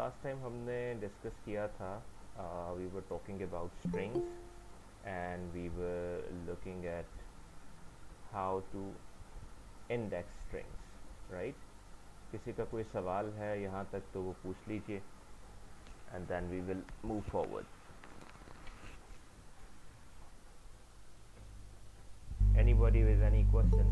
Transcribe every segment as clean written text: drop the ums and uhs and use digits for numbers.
Last time हमने discuss किया था, we were talking about strings and we were looking at how to index strings, right? किसी का कोई सवाल है यहाँ तक तो वो पूछ लीजिए and then we will move forward. Anybody with any question?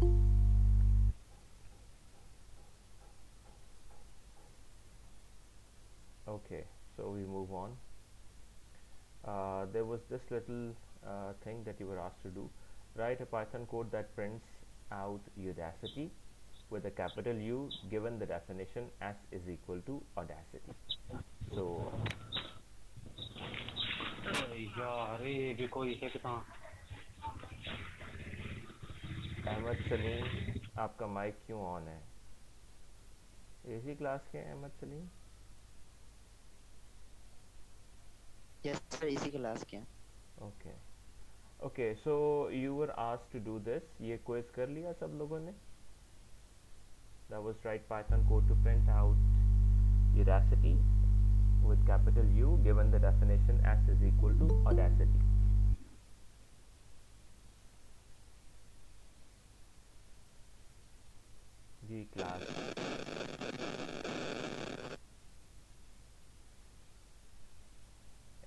Okay, so we move on. There was this little thing that you were asked to do. Write a Python code that prints out Udacity with a capital U given the definition S is equal to Audacity. So, यार ये भी कोई है कितना. अहमद सलीम, आपका mic क्यों on है? इसी क्लास के हैं अहमद सलीम? यस सर, इसी क्लास के हैं. Okay okay, so you were asked to do this. ये क्विज कर लिया सब लोगों ने? That was write Python code to print out Udacity with capital U given the definition S is equal to Audacity. जी class.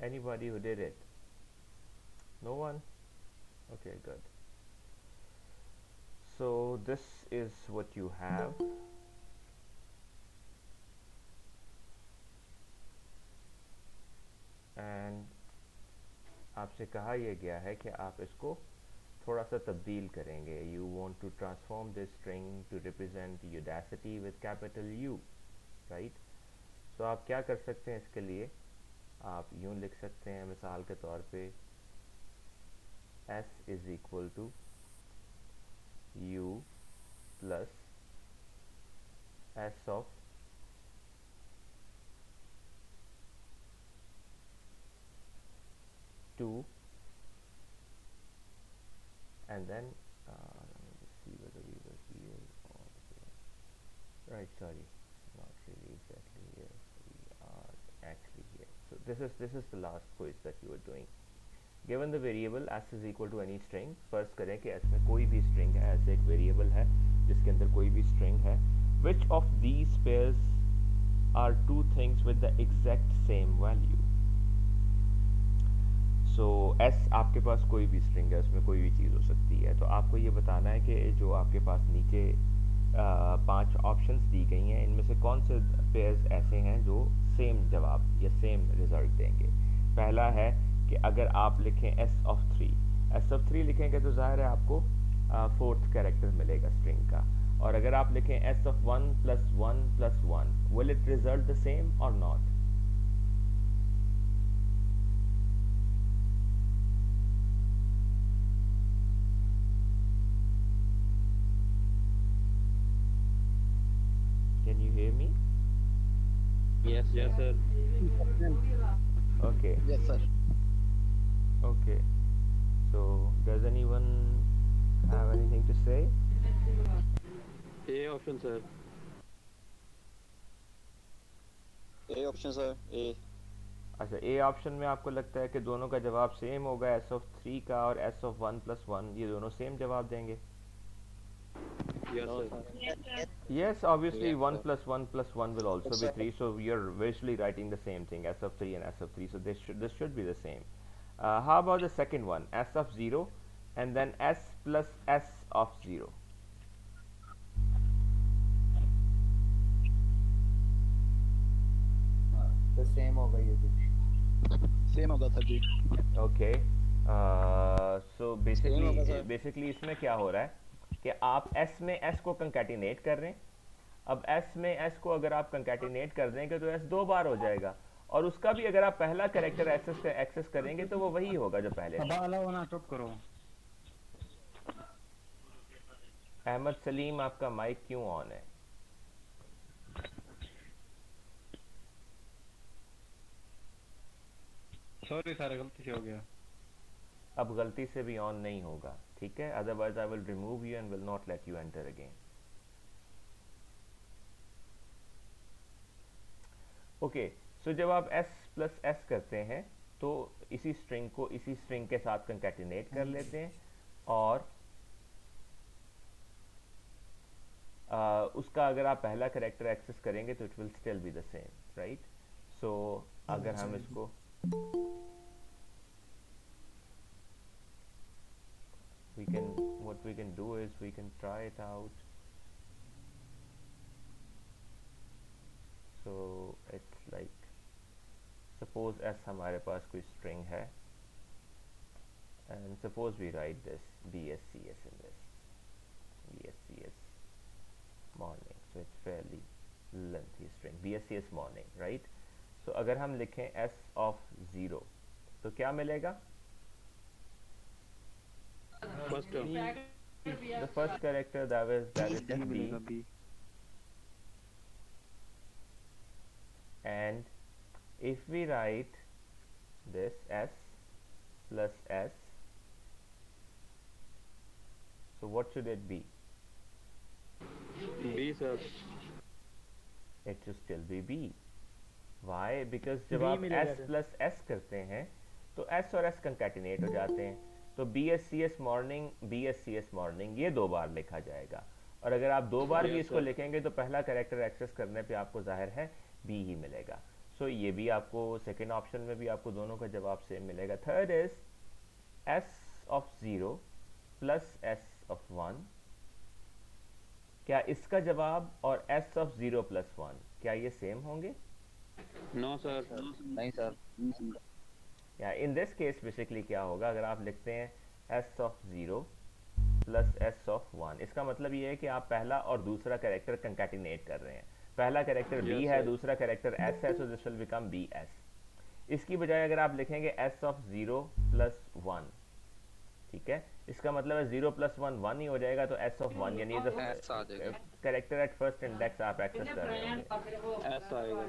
Anybody who did it? No one? Okay, good. So this is what you have. And आपसे कहा यह गया है कि आप इसको थोड़ा सा तब्दील करेंगे. You want to transform this string to represent Udacity with capital U, right? So आप क्या कर सकते हैं इसके लिए? आप यूं लिख सकते हैं मिसाल के तौर पे S is equal to U plus S of two, and then let me just see whether we were here or here. Right, sorry, not really exactly here. We are actually here. So this is the last quiz that you were doing. Given the variable s is equal to any string, फर्ज करें कि s में कोई भी string है, ऐसे एक variable है जिसके अंदर कोई भी string है. Which of these pairs are two things with the exact same value? So s आपके पास कोई भी string है, उसमें कोई भी चीज़ हो सकती है. तो आपको ये बताना है कि जो आपके पास नीचे 5 ऑप्शंस दी गई हैं, इनमें से कौन से पेयर्स ऐसे हैं जो सेम जवाब या सेम रिजल्ट देंगे. पहला है कि अगर आप लिखें s of 3 लिखेंगे तो ज़ाहिर है आपको 4th कैरेक्टर मिलेगा स्ट्रिंग का. और अगर आप लिखें s of 1 plus 1 plus 1, will it result the same or not? Can you hear me? Yes sir. Okay. Yes sir. Okay. So does anyone have anything to say? A option sir. A option sir. A. अच्छा, A option में आपको लगता है कि दोनों का जवाब same होगा, s of 3 का और s of 1 plus 1, ये दोनों सेम जवाब देंगे? Yes sir. Yes, obviously Yes, 1 sir. plus 1 plus 1 will also Yes, be sir. 3, so you're visually writing the same thing, s of 3 and s of 3, so this should be the same. How about the second one, s of 0 and then s plus s of 0? तो same होगा ये भी. Same होगा sir जी. Okay, सो Same होगा sir. Basically इसमें क्या हो रहा है कि आप s में s को कंकैटिनेट कर रहे हैं. अब s में s को अगर आप कंकैटिनेट कर देंगे तो s 2 बार हो जाएगा, और उसका भी अगर आप पहला कैरेक्टर एक्सेस करेंगे तो वो वही होगा जो पहले. चुप करो. अहमद सलीम, आपका माइक क्यों ऑन है? सॉरी सर, गलती से हो गया. अब गलती से भी ऑन नहीं होगा, ठीक है? Otherwise I will remove you and will not let you enter again. Okay, so जब आप s प्लस s करते हैं तो इसी स्ट्रिंग को इसी स्ट्रिंग के साथ कंकैटिनेट कर लेते हैं और उसका अगर आप पहला कैरेक्टर एक्सेस करेंगे तो it will still be the same, right. So अगर हम इसको what we can do is we can try it out. So it's like suppose s हमारे पास कोई string है and suppose we write this bscs in this bscs morning, so it's fairly lengthy string bscs morning, right? So अगर हम लिखें s of 0 तो क्या मिलेगा? First term The first character that is b, and if we write this s plus s, so what should it be? B sir It should still be b. Why? Because जब आप s plus s करते हैं तो s और s concatenate हो जाते हैं, तो BSCS मॉर्निंग ये 2 बार लिखा जाएगा, और अगर आप 2 बार भी इसको लिखेंगे तो पहला कैरेक्टर एक्सेस करने पे आपको जाहिर है B ही मिलेगा। सो ये भी आपको सेकेंड ऑप्शन में भी आपको दोनों का जवाब सेम मिलेगा। Third is S of 0 plus S of 1। क्या इसका जवाब और S of 0 प्लस 1 क्या ये सेम होंगे? नो सर नहीं सर। या इन दिस केस बेसिकली क्या होगा, अगर आप लिखते हैं s of 0 plus s of 1, इसका मतलब ये है कि आप पहला और दूसरा कैरेक्टर कंकैटिनेट कर रहे हैं। पहला कैरेक्टर b है, दूसरा कैरेक्टर s है, so this will become bs। इसकी बजाय अगर आप लिखेंगे s of 0 प्लस 1, ठीक है, इसका मतलब है 0 प्लस 1 1 ही हो जाएगा, तो s of 1 यानी कैरेक्टर एट फर्स्ट इंडेक्स आप एक्सेस कर रहे होंगे। एस आएगा।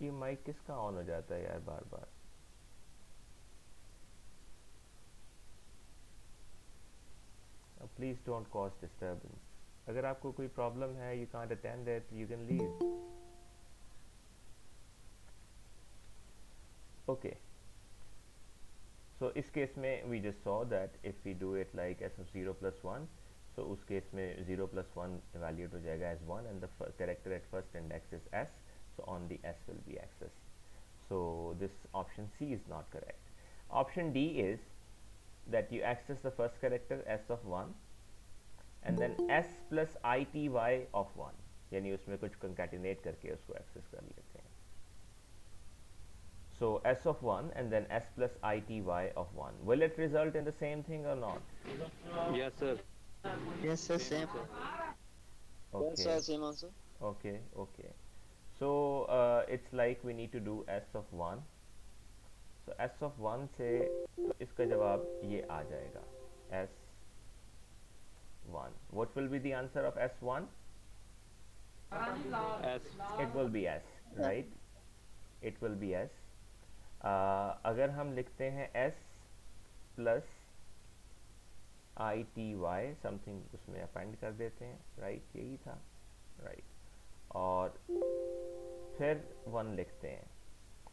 ये माइक किसका ऑन हो जाता है यार बार बार? Please don't cause disturbance. अगर आपको कोई प्रॉब्लम है, you can't attend it, you can leave. Okay, so इस केस में we just saw that if we do it like s of 0 plus 1, so उस केस में 0 plus 1 evaluate हो जाएगा as 1 and the character at first index is s, so on the s will be accessed. So this option C is not correct. Option D is that you access the first character s of 1 and then s plus ity of 1, यानी उसमें कुछ concatenate करके उसको access कर लेते हैं। So s of 1 and then s plus ity of 1, will it result in the same thing or not? Yes sir Yes sir, same. Okay. Yes sir, same answer. Okay, okay. So it's like we need to do s of 1. So s of 1 से तो इसका जवाब ये आ जाएगा s1. What will be the answer of s1? S It will be s, right? It will be s. अगर हम लिखते हैं s plus ity समथिंग उसमें अपेंड कर देते हैं, राइट? यही था, राइट? और फिर 1 लिखते हैं,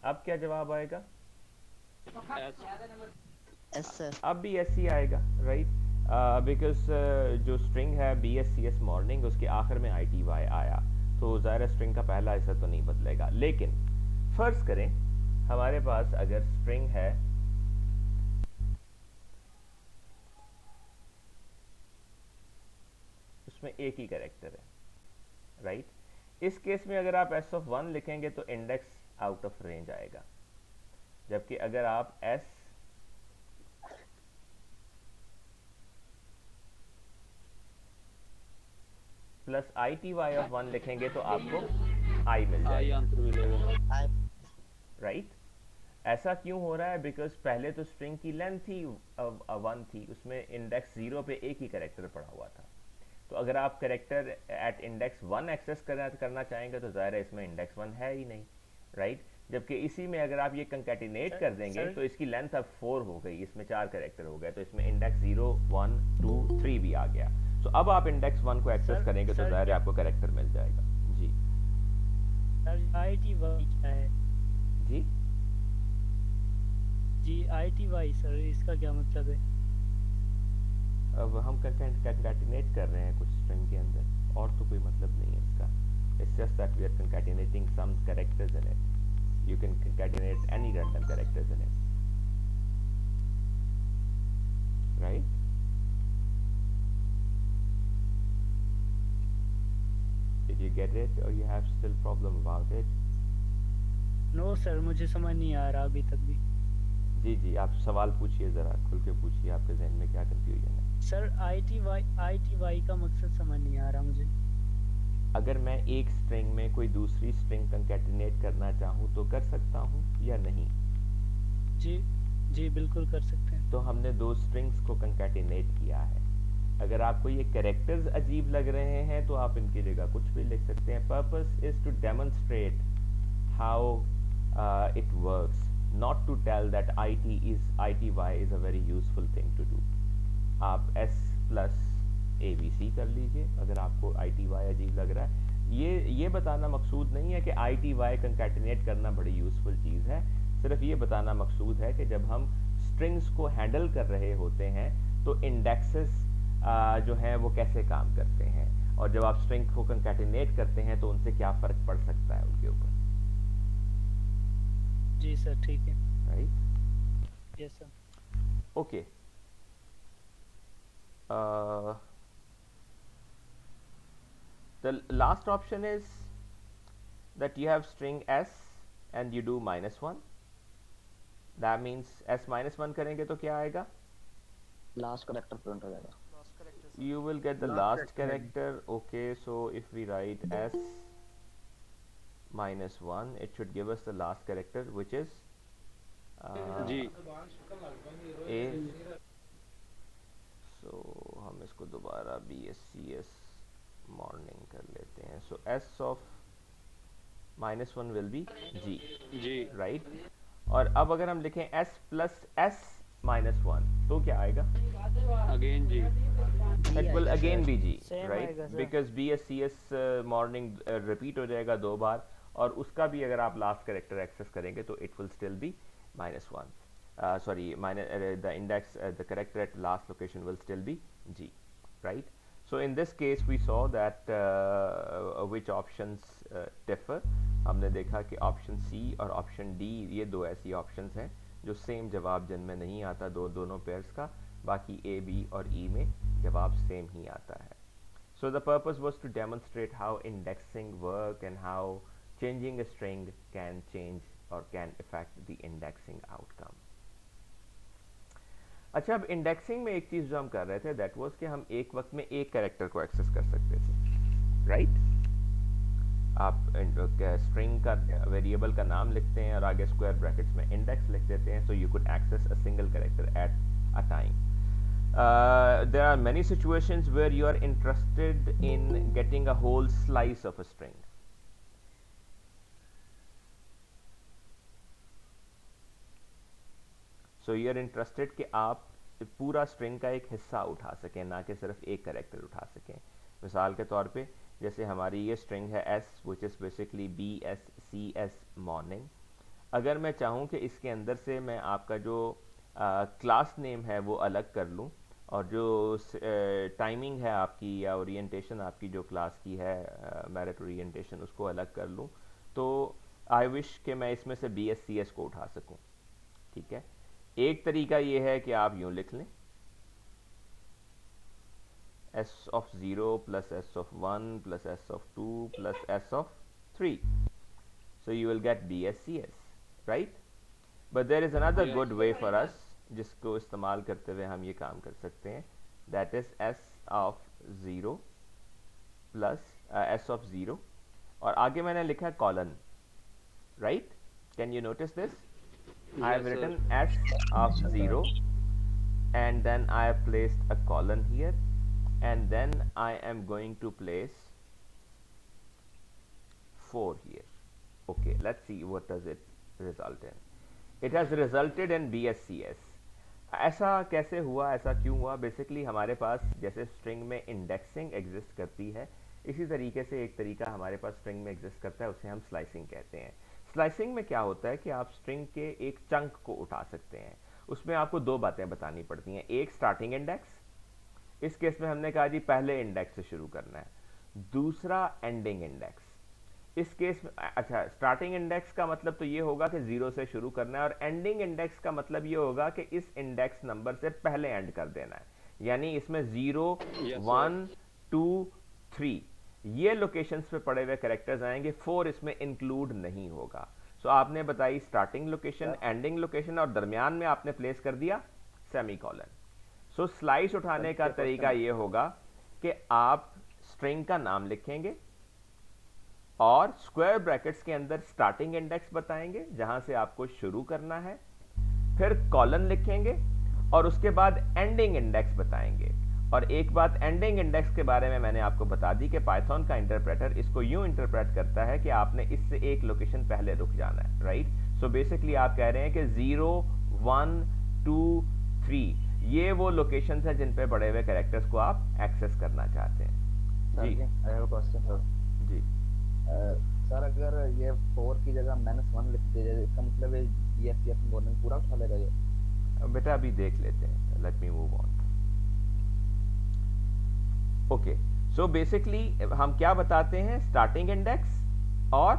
अब क्या जवाब आएगा? Yes sir. अब भी एस ही आएगा, राइट? बिकॉज जो स्ट्रिंग है BSCS मॉर्निंग, उसके आखिर में ITY आया, तो ज़ाहिर स्ट्रिंग का पहला हिस्सा तो नहीं बदलेगा। लेकिन फर्ज करें हमारे पास अगर स्ट्रिंग है उसमें एक ही कैरेक्टर है, राइट? इस केस में अगर आप s of 1 लिखेंगे तो इंडेक्स आउट ऑफ रेंज आएगा, जबकि अगर आप s प्लस ITY of 1 लिखेंगे तो आपको I मिल आई जाएगा, आंसर मिलेगा। राइट? ऐसा क्यों हो रहा है? बिकॉज पहले तो स्ट्रिंग की लेंथ ही 1 थी, उसमें इंडेक्स 0 पे एक ही कैरेक्टर पड़ा हुआ था। तो अगर आप कैरेक्टर एट इंडेक्स 1 एक्सेस करना चाहेंगे तो ज़ाहिर है इसमें इंडेक्स 1 है ही नहीं, राइट? जबकि इसी में अगर आप ये कंकैटिनेट कर देंगे तो इसकी लेंथ अब 4 हो गई, इसमें 4 कैरेक्टर हो गए, तो इसमें इंडेक्स 0 1 2 3 भी आ गया। तो अब आप इंडेक्स 1 को एक्सेस करेंगे तो जाहिर है आपको कैरेक्टर मिल जाएगा। जी सर ITY क्या है? जी जी ITY सर इसका क्या मतलब है? अब हम कंकैटिनेट कर रहे हैं कुछ स्ट्रिंग के अंदर, और तो कोई मतलब नहीं है इसका। It's just that we are concatenating some characters in it. You can concatenate any random characters in it, right? Did you get it, or you have still problem about it? No sir मुझे समझ नहीं आ रहा अभी तक भी। जी जी, आप सवाल पूछिए, ज़रा खुल के पूछिए, आपके जहन में क्या कंफ्यूजन है? सर ITY का मकसद समझ नहीं आ रहा मुझे। अगर मैं एक स्ट्रिंग में कोई दूसरी स्ट्रिंग कंकैटिनेट करना चाहूँ तो कर सकता हूँ या नहीं? जी जी बिल्कुल कर सकते हैं। तो हमने दो स्ट्रिंग्स को कंकैटिनेट किया है। अगर आपको ये कैरेक्टर्स अजीब लग रहे हैं तो आप इनकी जगह कुछ भी लिख सकते हैं। Purpose is to demonstrate how it works, not to tell that ITY is a very useful thing to do. आप S प्लस ABC कर लीजिए अगर आपको ITY अजीब लग रहा है। ये बताना मकसूद नहीं है कि ITY कंकैटिनेट करना बड़ी यूजफुल चीज़ है, सिर्फ ये बताना मकसूद है कि जब हम स्ट्रिंग्स को हैंडल कर रहे होते हैं तो इंडेक्सेस जो हैं वो कैसे काम करते हैं, और जब आप स्ट्रिंग को कंकैटिनेट करते हैं तो उनसे क्या फ़र्क पड़ सकता है उनके ऊपर। जी सर ठीक है। Right, yes sir. Okay. The last option is that you have string S and you do -1. That means S -1 करेंगे तो क्या आएगा? लास्ट करेक्टर प्रिंट हो जाएगा। You will get the last character. Okay, so if we write S -1, it should give us the last character, which is ji A. So हम इसको दोबारा BSCS morning कर लेते हैं। So S of -1 will be G, ji right? और अब अगर हम लिखें S plus S -1 तो क्या आएगा? Again G It will again be G, Same right? आएगा sir. Because BSCS morning repeat हो जाएगा 2 बार, और उसका भी अगर आप लास्ट कैरेक्टर एक्सेस करेंगे तो it will still be -1. Sorry, the index, the character at last location will still be G, right? So in this case we saw that which options differ. हमने देखा कि ऑप्शन C और option D ये दो ऐसी options हैं जो same जवाब जिनमें नहीं आता दोनों पेयर्स का, बाकी A, B और E में जवाब सेम ही आता है। So the purpose was to demonstrate how indexing work and how changing a string can change or can affect the indexing outcome. अच्छा, अब इंडेक्सिंग में एक चीज़ जो हम कर रहे थे दैट वाज कि हम एक वक्त में एक कैरेक्टर को एक्सेस कर सकते थे, राइट? आप स्ट्रिंग का वेरिएबल का नाम लिखते हैं और आगे स्क्वायर ब्रैकेट्स में इंडेक्स लिख देते हैं, so you could access a single character at a time. There are many situations where you are interested in getting a whole slice of a string. So you are interested कि आप पूरा string का एक हिस्सा उठा सकें, ना कि सिर्फ एक कैरेक्टर उठा सकें. मिसाल के तौर पे जैसे हमारी ये स्ट्रिंग है S, which is basically BSCS morning. अगर मैं चाहूँ कि इसके अंदर से मैं आपका जो क्लास नेम है वो अलग कर लूँ और जो टाइमिंग है आपकी या ओरिएंटेशन आपकी जो क्लास की है मेरिट ओरिएंटेशन उसको अलग कर लूँ, तो आई विश कि मैं इसमें से BSCS को उठा सकूँ. ठीक है, एक तरीका ये है कि आप यूँ लिख लें S of 0 plus S of 1 plus S of 2 plus S of 3. So you will get BSCS, right? But there is another good way for us जिसको इस्तेमाल करते हुए हम ये काम कर सकते हैं. That is S of 0 plus S of 0 और आगे मैंने लिखा है colon, right? Can you notice this? I have written S of 0 and then I have placed a colon here and then I am going to place 4 here. Okay, let's see what does it result in. It has resulted in BSCS. ऐसा कैसे हुआ, ऐसा क्यों हुआ? Basically हमारे पास जैसे string में indexing exist करती है, इसी तरीके से एक तरीका हमारे पास स्ट्रिंग में एग्जिस्ट करता है, उसे हम स्लाइसिंग कहते हैं। स्लाइसिंग में क्या होता है कि आप स्ट्रिंग के एक चंक को उठा सकते हैं। उसमें आपको दो बातें बतानी पड़ती हैं, एक स्टार्टिंग इंडेक्स, इस केस में हमने कहा जी पहले इंडेक्स से शुरू करना है, दूसरा एंडिंग इंडेक्स। इस केस में अच्छा, स्टार्टिंग इंडेक्स का मतलब तो ये होगा कि 0 से शुरू करना है, और एंडिंग इंडेक्स का मतलब ये होगा कि इस इंडेक्स नंबर से पहले एंड कर देना है। यानी इसमें 0, 1, 2, 3 ये लोकेशंस पे पड़े हुए कैरेक्टर्स आएंगे, 4 इसमें इंक्लूड नहीं होगा। सो आपने बताई स्टार्टिंग लोकेशन, एंडिंग लोकेशन, और दरमियान में आपने प्लेस कर दिया सेमीकोलन। सो स्लाइस उठाने का तरीका ये होगा कि आप स्ट्रिंग का नाम लिखेंगे और स्क्वायर ब्रैकेट्स के अंदर स्टार्टिंग इंडेक्स बताएंगे जहां से आपको शुरू करना है, फिर कॉलन लिखेंगे और उसके बाद एंडिंग इंडेक्स बताएंगे। और एक बात एंडिंग इंडेक्स के बारे में मैंने आपको बता दी कि पाइथन का इंटरप्रेटर इसको यूं इंटरप्रेट करता है कि आपने इससे एक लोकेशन पहले रुक जाना है, राइट। सो बेसिकली आप कह रहे हैं कि 0, 1, 2, 3 ये वो लोकेशंस हैं जिन पे बड़े हुए कैरेक्टर्स को आप एक्सेस करना चाहते हैं। जी I have a question sir. जी सर अगर ये 4 की जगह -1 लिख दिया जाए, इसका मतलब है BSCS मॉर्निंग पूरा उठा लेगा ये? बेटा अभी देख लेते हैं, let me move on. Okay, so basically हम क्या बताते हैं, स्टार्टिंग इंडेक्स और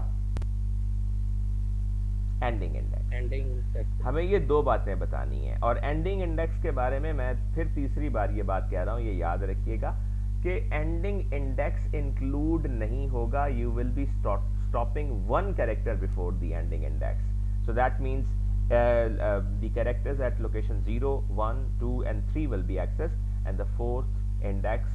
एंडिंग इंडेक्स। हमें ये दो बातें बतानी है, और एंडिंग इंडेक्स के बारे में मैं फिर तीसरी बार ये बात कह रहा हूं, ये याद रखिएगा कि एंडिंग इंडेक्स इंक्लूड नहीं होगा। You will be stopping one character before the ending index, so that means the characters at location 0, 1, 2 and 3 will be accessed, and the fourth index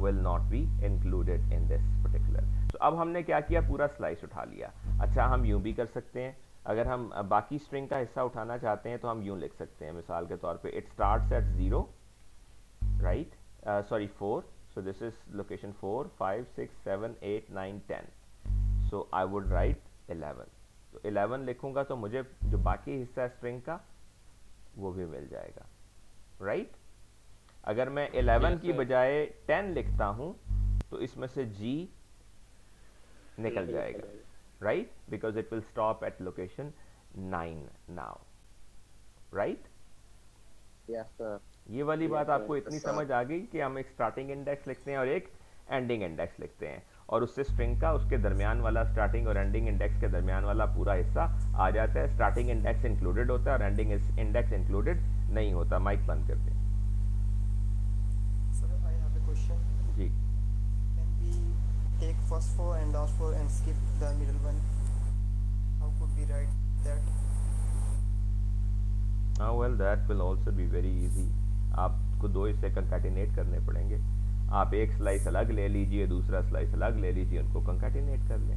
will not be included in this particular. So अब हमने क्या किया, पूरा slice उठा लिया। अच्छा, हम यूं भी कर सकते हैं, अगर हम बाकी स्ट्रिंग का हिस्सा उठाना चाहते हैं तो हम यूं लिख सकते हैं, मिसाल के तौर पे it starts at 0, right, sorry 4, so this is location 4, 5, 6, 7, 8, 9, 10, so I would write 11। तो 11 लिखूंगा तो मुझे जो बाकी हिस्सा है स्ट्रिंग का वो भी मिल जाएगा, राइट। अगर मैं 11 की बजाय 10 लिखता हूं तो इसमें से G निकल जाएगा, right, because it will stop at location 9 now, right. Yes sir. ये वाली बात आपको इतनी समझ आ गई कि हम एक स्टार्टिंग इंडेक्स लिखते हैं और एक एंडिंग इंडेक्स लिखते हैं, और उससे स्ट्रिंग का उसके दरमियान वाला स्टार्टिंग और एंडिंग इंडेक्स के दरमियान वाला पूरा हिस्सा आ जाता है। स्टार्टिंग इंडेक्स इंक्लूडेड होता है और एंडिंग इंडेक्स इंक्लूडेड नहीं होता। माइक बंद कर दें। Sir, I have a question. Ji, Can we take first four and last four and skip the middle one? How could we write that? well that will also be very easy। आपको दो हिस्से concatenate करने पड़ेंगे। आप एक slice अलग ले लीजिए, दूसरा स्लाइस अलग ले लीजिए, उनको कंकैटिनेट कर लें,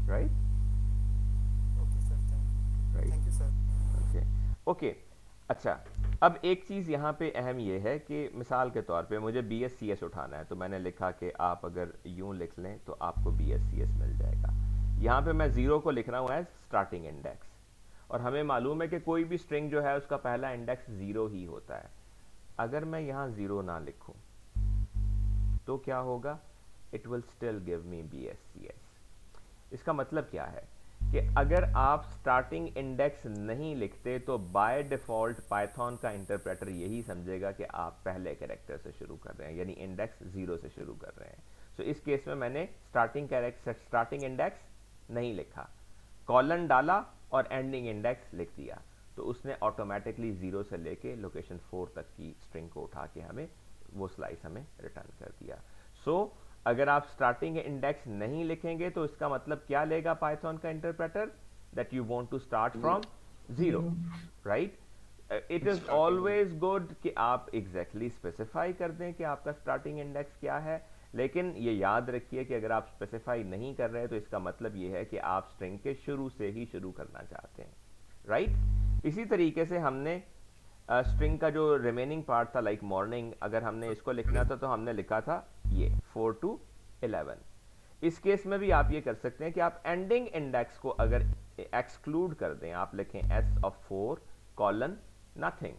right. Okay, sir. Right. Thank you, sir. Okay okay. अच्छा, अब एक चीज़ यहाँ पे अहम ये है कि मिसाल के तौर पे मुझे BSCS उठाना है, तो मैंने लिखा कि आप अगर यूं लिख लें तो आपको BSCS मिल जाएगा। यहाँ पे मैं 0 को लिख रहा हूँ एज स्टार्टिंग इंडेक्स, और हमें मालूम है कि कोई भी स्ट्रिंग जो है उसका पहला इंडेक्स 0 ही होता है। अगर मैं यहाँ 0 ना लिखूँ तो क्या होगा, it will still give me BSCS। इसका मतलब क्या है कि अगर आप स्टार्टिंग इंडेक्स नहीं लिखते तो बाय डिफॉल्ट पाइथन का इंटरप्रेटर यही समझेगा कि आप पहले कैरेक्टर से शुरू कर रहे हैं, यानी इंडेक्स 0 से शुरू कर रहे हैं। सो इस केस में मैंने स्टार्टिंग इंडेक्स नहीं लिखा, कॉलन डाला और एंडिंग इंडेक्स लिख दिया, तो उसने ऑटोमेटिकली 0 से लेके लोकेशन 4 तक की स्ट्रिंग को उठा के हमें वो स्लाइस हमें रिटर्न कर दिया। सो अगर आप स्टार्टिंग इंडेक्स नहीं लिखेंगे तो इसका मतलब क्या लेगा पाइथन का interpreter, that you want to start from 0, right. It is always good कि आप एग्जैक्टली स्पेसिफाई कर दें कि आपका स्टार्टिंग इंडेक्स क्या है, लेकिन ये याद रखिए कि अगर आप स्पेसिफाई नहीं कर रहे तो इसका मतलब ये है कि आप स्ट्रिंग के शुरू से ही शुरू करना चाहते हैं, राइट। इसी तरीके से हमने स्ट्रिंग का जो रिमेनिंग पार्ट था, लाइक मॉर्निंग, अगर हमने इसको लिखना था तो हमने लिखा था ये 4 to 11। इस केस में भी आप ये कर सकते हैं कि आप एंडिंग इंडेक्स को अगर एक्सक्लूड कर दें, आप लिखें s of 4 कॉलन नथिंग।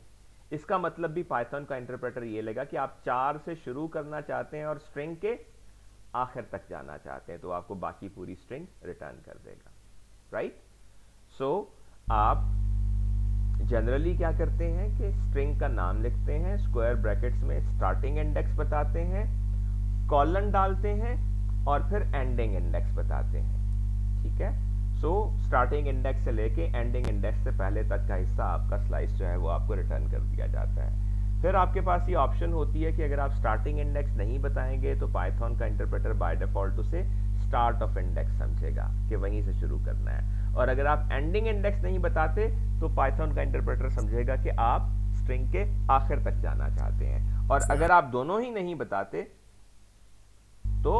इसका मतलब भी पाइथन का इंटरप्रेटर ये लेगा कि आप 4 से शुरू करना चाहते हैं और स्ट्रिंग के आखिर तक जाना चाहते हैं, तो आपको बाकी पूरी स्ट्रिंग रिटर्न कर देगा, राइट। सो आप जनरली क्या करते हैं कि स्ट्रिंग का नाम लिखते हैं, स्क्वायर ब्रैकेट्स में स्टार्टिंग इंडेक्स बताते हैं, कॉलन डालते हैं और फिर एंडिंग इंडेक्स बताते हैं, ठीक है। सो स्टार्टिंग इंडेक्स से लेके एंडिंग इंडेक्स से पहले तक का हिस्सा आपका स्लाइस जो है वो आपको रिटर्न कर दिया जाता है। फिर आपके पास ये ऑप्शन होती है कि अगर आप स्टार्टिंग इंडेक्स नहीं बताएंगे तो पाइथन का इंटरप्रेटर बाय डिफॉल्ट उसे स्टार्ट ऑफ इंडेक्स समझेगा कि वहीं से शुरू करना है, और अगर आप एंडिंग इंडेक्स नहीं बताते तो पाइथन का इंटरप्रेटर समझेगा कि आप स्ट्रिंग के आखिर तक जाना चाहते हैं। और अगर आप दोनों ही नहीं बताते तो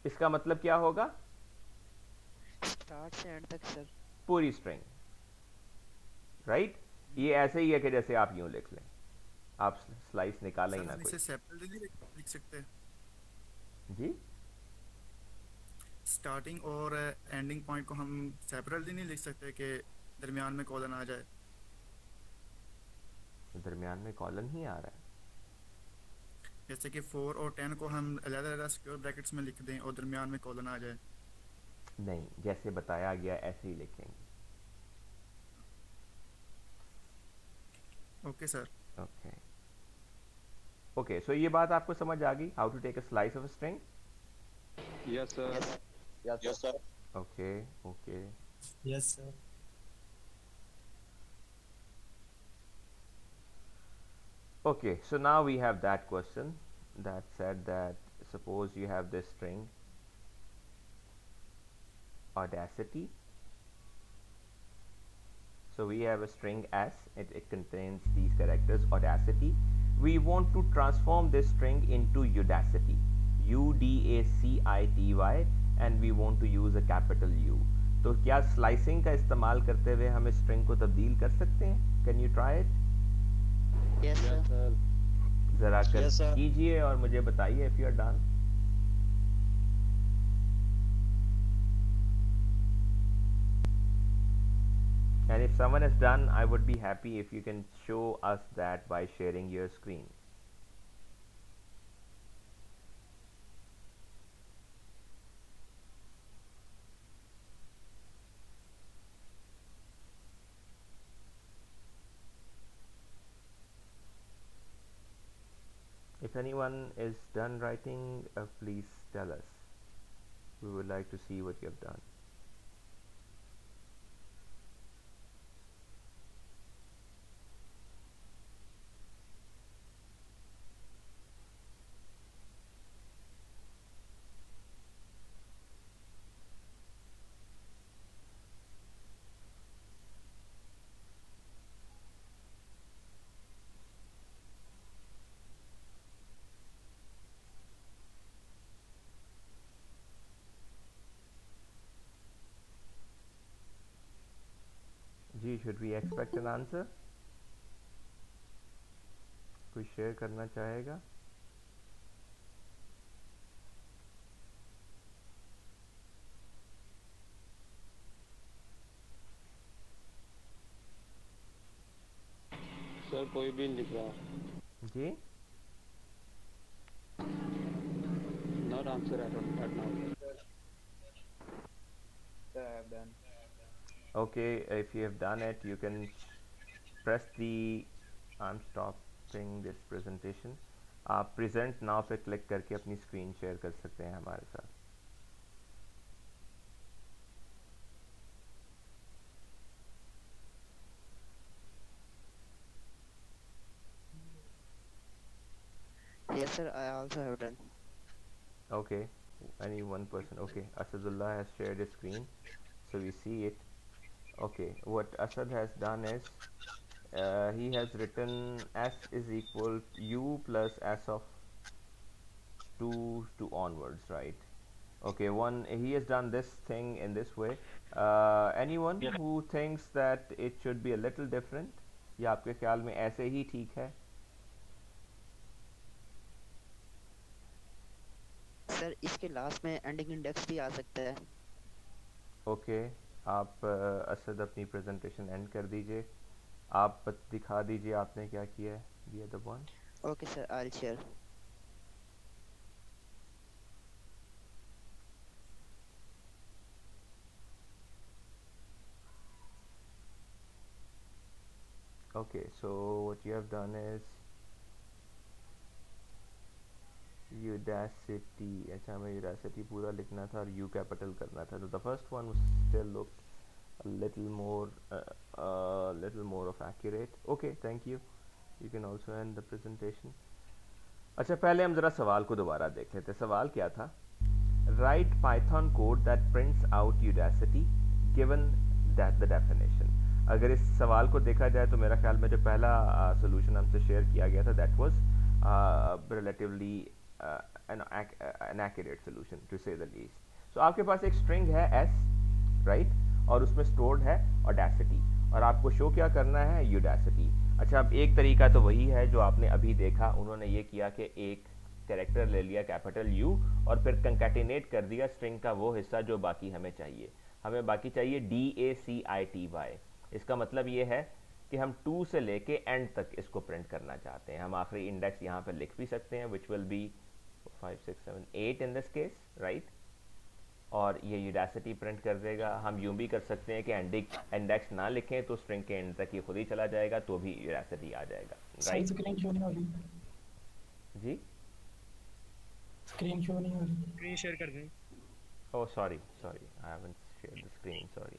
इसका मतलब क्या होगा? स्टार्ट से एंड तक सर। पूरी स्ट्रिंग, राइट। ये ऐसे ही है कि जैसे आप यूं लिख लें, आप स्लाइस निकालें ही ना कोई। सेपरेटली लिख सकते हैं जी, स्टार्टिंग और एंडिंग पॉइंट को हम सेपरेटली नहीं लिख सकते कि दरमियान में कॉलन आ जाए? दरमियान में कॉलन ही आ रहा है। जैसे कि 4 और 10 को हम अलग-अलग स्क्वायर ब्रैकेट्स में लिख दें और दरमियान में कॉलन आ जाए? नहीं, जैसे बताया गया ऐसे ही लिखेंगे। Okay sir. Okay okay, so ये बात आपको समझ आ गई, how to take a slice of a string? Yes, sir. Yes, sir. Okay okay, Yes, sir. okay, so now we have that question that said that suppose you have this string Audacity. So we have a string s, it contains these characters Audacity. We want to transform this string into Udacity, UDACITY, and we want to use a capital U. तो क्या slicing का इस्तेमाल करते हुए हम इस string को तब्दील कर सकते हैं? Can you try it? Yes Yes, sir. sir. जरा कर Yes, sir. कीजिए और मुझे बताइए if you are done. And if someone is done, I would be happy if you can show us that by sharing your screen. If anyone is done writing, please tell us. We would like to see what you have done. जी, should we expect an answer? कोई share करना चाहेगा? Sir, कोई भी नहीं लिख रहा। जी, Not answer at now. Sir, I have done. okay, if you have done it, you can press the I'm stopping this presentation. आप present now पे क्लिक करके अपनी स्क्रीन शेयर कर सकते हैं हमारे साथ। Yes sir, I also have done. Okay, any one person. Okay, Asadullah has shared his screen, so we see it. Okay, what Asad has done is he has written s is equal u plus s of 2 to onwards, right? Okay, he has done this thing in this way. Anyone who thinks that it should be a little different, या आपके ख्याल में ऐसे ही ठीक है? Sir इसके last में ending index भी आ सकता है। Okay, आप असद अपनी प्रेजेंटेशन एंड कर दीजिए। आप दिखा दीजिए आपने क्या किया है, the other one. Okay, sir. I'll share. Okay, so what you have done is Udacity. अच्छा, हमें Udacity पूरा लिखना था और U कैपिटल करना था, तो the first one still looked a little more of accurate. Okay, thank you. You can also end the presentation. अच्छा, पहले हम ज़रा सवाल को दोबारा देख लेते हैं। सवाल क्या था? Write Python code that prints out Udacity given that the definition. अगर इस सवाल को देखा जाए तो मेरा ख्याल में जो पहला सोल्यूशन हमसे शेयर किया गया था that was relatively an accurate solution to say the least. So आपके पास एक string है s, right? और उसमें stored है Audacity और आपको शो क्या करना है? Udacity. अच्छा, अब एक तरीका तो वही है जो आपने अभी देखा। उन्होंने ये किया कि एक कैरेक्टर ले लिया कैपिटल U और फिर कंकैटिनेट कर दिया स्ट्रिंग का वो हिस्सा जो बाकी हमें चाहिए। हमें बाकी चाहिए DACITY। इसका मतलब ये है कि हम 2 से लेके एंड तक इसको प्रिंट करना चाहते हैं। हम आखिरी इंडेक्स यहाँ पर लिख भी सकते हैं which will be 5 6 7 8 in this case, right? और ये यूडासिटी प्रिंट कर देगा। हम यूँ भी कर सकते हैं कि इंडेक्स ना लिखें तो स्ट्रिंग के एंड तक ये खुद ही चला जाएगा, तो भी यूडासिटी आ जाएगा, राइट? स्क्रीन शो नहीं हो रही। जी, स्क्रीन शो नहीं हो रही। स्क्रीन शेयर कर दें। Oh sorry I haven't shared the screen, sorry.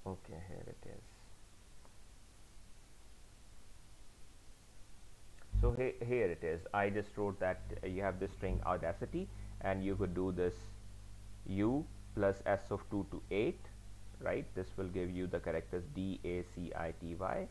Okay, here it is. So here it is. I just wrote that you have this string Audacity and you could do this U plus S of 2 to 8, right? This will give you the characters DACITY,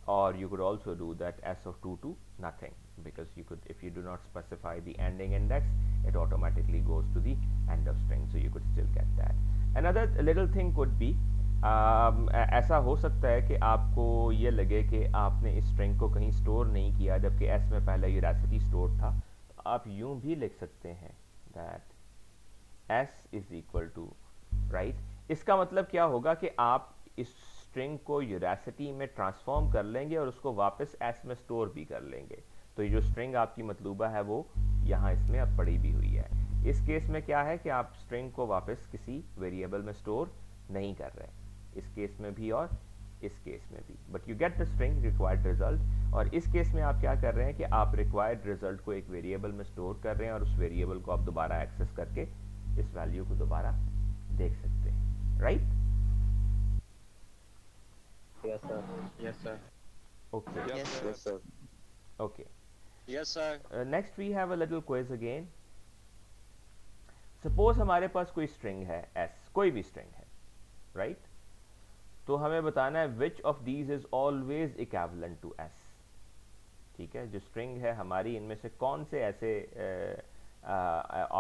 or you could also do that S of 2 to nothing, because you could, if you do not specify the ending index, it automatically goes to the end of string, so you could still get that. Another little thing could be ऐसा हो सकता है कि आपको ये लगे कि आपने इस स्ट्रिंग को कहीं स्टोर नहीं किया जबकि s में पहले यूडासिटी स्टोर था, तो आप यूं भी लिख सकते हैं that s is equal to, right? इसका मतलब क्या होगा कि आप इस स्ट्रिंग को यूडासिटी में ट्रांसफॉर्म कर लेंगे और उसको वापस s में स्टोर भी कर लेंगे, तो ये जो स्ट्रिंग आपकी मतलूबा है वो यहाँ इसमें अब पड़ी भी हुई है। इस केस में क्या है कि आप स्ट्रिंग को वापस किसी वेरिएबल में स्टोर नहीं कर रहे, इस केस में भी और इस केस में भी, but you get the string required result. और इस केस में आप क्या कर रहे हैं कि आप रिक्वायर्ड रिजल्ट को एक वेरिएबल में स्टोर कर रहे हैं और उस वेरिएबल को आप दोबारा एक्सेस करके इस वैल्यू को दोबारा देख सकते हैं, right? Yes sir. Yes, sir. Okay, Yes, yes sir. okay. Yes, sir. Next we have a little quiz again. Suppose हमारे पास कोई string है s, कोई भी string है, right? तो हमें बताना है which of these is always equivalent to s. ठीक है, जो string है हमारी, इनमें से कौन से ऐसे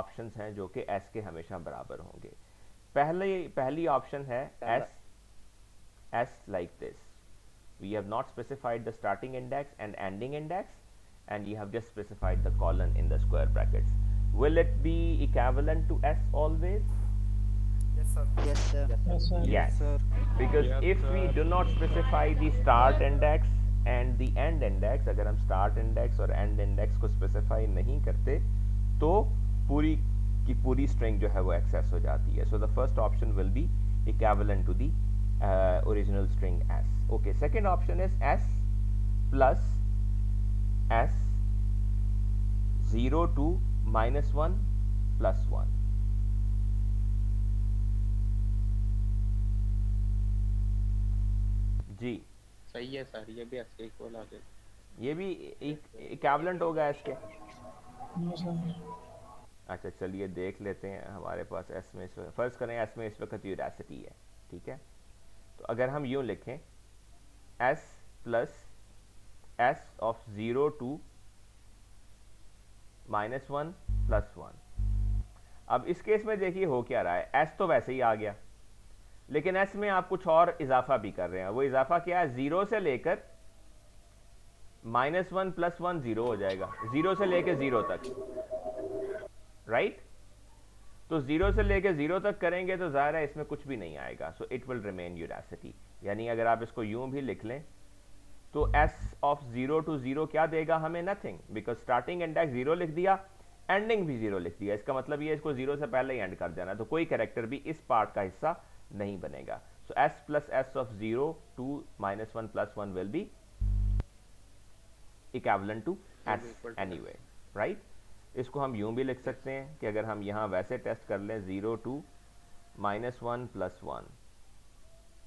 ऑप्शंस हैं जो कि s के हमेशा बराबर होंगे? पहली ऑप्शन है s like this. We have not specified the starting index and ending index, and you have just specified the colon in the square brackets. Will it be equivalent to s always? Yes, sir. Yes, sir. Yes, sir. Yes, sir. because Yes, if we sir. do not specify the start index and the end index, अगर हम start index और end index को specify नहीं करते तो पूरी की पूरी string जो है वो access हो जाती है. So the first option will be equivalent to the original string s. Okay, second option is s plus s 0 to -1 plus 1. जी, सही है सर, ये भी ऐसे इक्वल आ गए। ये भी इक्विवेलेंट होगा इसके। Yes, sir. अच्छा चलिए देख लेते हैं। हमारे पास एस में इस वक्त, फर्ज करें एस में इस वक्त यूडासिटी है, ठीक है? तो अगर हम यूं लिखें S plus S of 0 to -1 plus 1। अब इस केस में देखिए हो क्या रहा है, एस तो वैसे ही आ गया, लेकिन एस में आप कुछ और इजाफा भी कर रहे हैं। वो इजाफा क्या है? 0 से लेकर -1 प्लस 1 0 हो जाएगा, 0 से लेकर 0 तक। राइट। तो 0 से लेके 0 तक करेंगे तो ज़ाहिर है इसमें कुछ भी नहीं आएगा, सो इट विल रिमेन यूरासिटी। यानी अगर आप इसको यूं भी लिख लें तो s ऑफ 0 to 0 क्या देगा हमें? नथिंग, बिकॉज स्टार्टिंग इंडेक्स 0 लिख दिया, एंडिंग भी 0 लिख दिया। इसका मतलब ये इसको 0 से पहले ही एंड कर देना, तो कोई कैरेक्टर भी इस पार्ट का हिस्सा नहीं बनेगा। So s plus s of 0 to -1 + 1 will be equivalent to s anyway, right. इसको हम यूं भी लिख सकते हैं कि अगर हम यहाँ वैसे टेस्ट कर लें 0 to -1 + 1,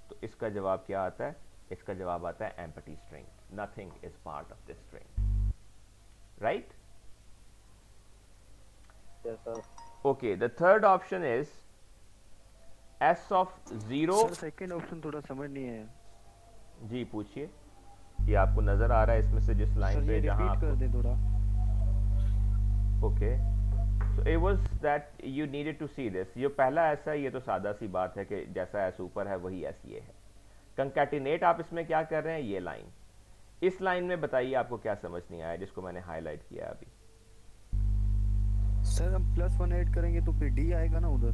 तो इसका जवाब क्या आता है? इसका जवाब आता है empty string, nothing is part of this string, right. Yes, sir. Okay, the third option is s of 0। Sir second option थोड़ा समझ नहीं आया। जी पूछिए, ये आपको नजर आ रहा है इसमें से जिस लाइन पे जहां रिपीट कर दे थोड़ा। Okay, so it was that you needed to see this. ये पहला ऐसा, ये तो सादा सी बात है कि जैसा एस ऊपर है वही एस ये है। कंकैटिनेट आप इसमें क्या कर रहे हैं? ये लाइन, इस लाइन में बताइए आपको क्या समझ नहीं आया जिसको मैंने हाईलाइट किया अभी। सर हम +1 ऐड करेंगे तो फिर d आएगा ना उधर।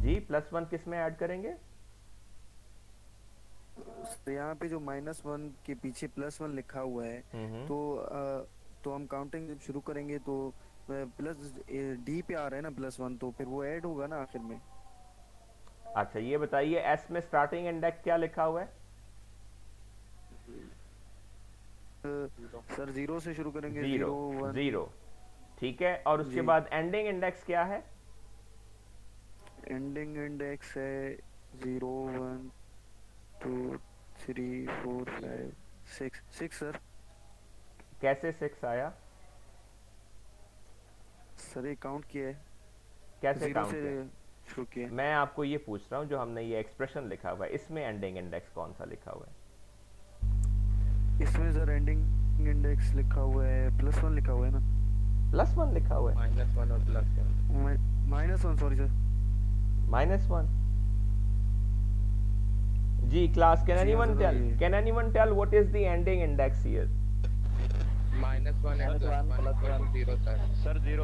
जी +1 किस में ऐड करेंगे? तो यहाँ पे जो -1 के पीछे +1 लिखा हुआ है, तो हम काउंटिंग जब शुरू करेंगे तो प्लस d पे आ रहा है ना +1, तो फिर वो ऐड होगा ना आखिर में। अच्छा ये बताइए s में स्टार्टिंग इंडेक्स क्या लिखा हुआ है? सर 0 से शुरू करेंगे। 0, ठीक है। और उसके बाद एंडिंग इंडेक्स क्या है? एंडिंग इंडेक्स है 0 1 2 3 4 5 6 सर। कैसे 6 आया? सर ये काउंट किया है। कैसे काउंट से किया? शुरू किया। मैं आपको ये पूछ रहा हूँ, जो हमने ये एक्सप्रेशन लिखा हुआ है इसमें एंडिंग इंडेक्स कौन सा लिखा हुआ है? इसमें सर एंडिंग इंडेक्स लिखा हुआ है +1 लिखा हुआ है ना। +1 लिखा हुआ है? -1 और +1। -1 सॉरी सर। -1। जी class, can anyone tell what is the ending index here? -1 and +1 0 sir 0।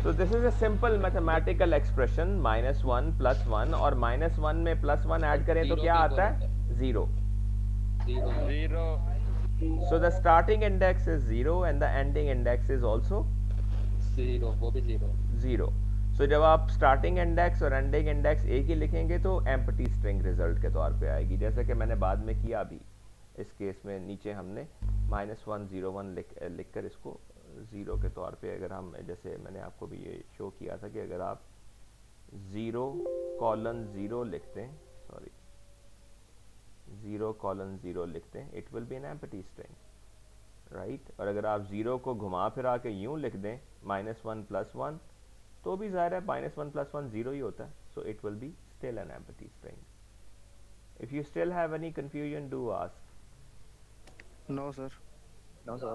So this is a simple mathematical expression, -1 + 1, और -1 में +1 ऐड करें तो क्या आता है? 0। 0। So the starting index is 0 and the ending index is also 0, वो भी 0। So जब आप starting index और ending index एक ही लिखेंगे तो empty string result के तौर पे आएगी, जैसा कि मैंने बाद में किया अभी। इस केस में नीचे हमने -1 0 1 लिख कर इसको 0 के तौर पे, अगर हम जैसे मैंने आपको भी ये शो किया था कि अगर आप 0:0 लिखते हैं, सॉरी 0:0 लिखते हैं, it will B an empty string, right. और अगर आप 0 को घुमा फिरा के यूं लिख दें -1 + 1, तो भी ज़ाहिर है -1 + 1 0 ही होता है, so it will be still an empty string. If you still have any confusion, do ask. No sir. No, sir.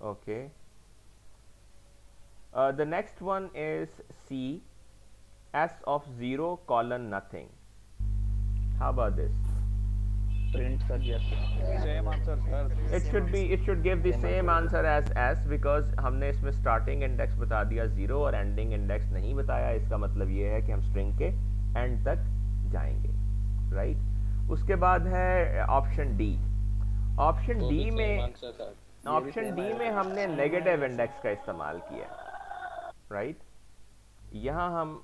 Okay. The next one is C, S of 0 colon nothing. How about this? Print sir, yes. Same answer sir. It should give the same answer as S, because हमने इसमें starting index बता दिया 0 और ending index नहीं बताया। इसका मतलब ये है कि हम string के end तक जाएंगे, right? उसके बाद है ऑप्शन D। ऑप्शन डी में हमने नेगेटिव इंडेक्स का इस्तेमाल किया, राइट। यहाँ हम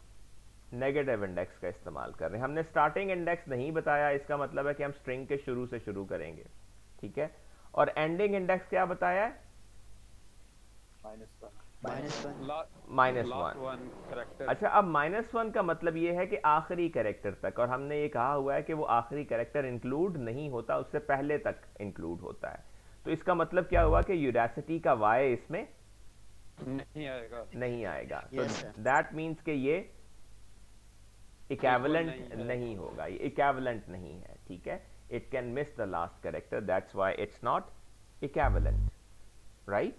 नेगेटिव इंडेक्स का इस्तेमाल कर रहे हैं। हमने स्टार्टिंग इंडेक्स नहीं बताया, इसका मतलब है कि हम स्ट्रिंग के शुरू से शुरू करेंगे, ठीक है। और एंडिंग इंडेक्स क्या बताया है? -1। अच्छा, अब -1 का मतलब ये है कि आखिरी कैरेक्टर तक, और हमने ये कहा हुआ है कि वो आखिरी कैरेक्टर इंक्लूड नहीं होता, उससे पहले तक इंक्लूड होता है। तो इसका मतलब क्या हुआ कि यूरासिटी का y इसमें नहीं आएगा। तो दैट मीन्स कि ये इक्विवेलेंट नहीं होगा, ये इक्विवेलेंट नहीं है, ठीक है। It can miss the last character, that's why it's not equivalent, right.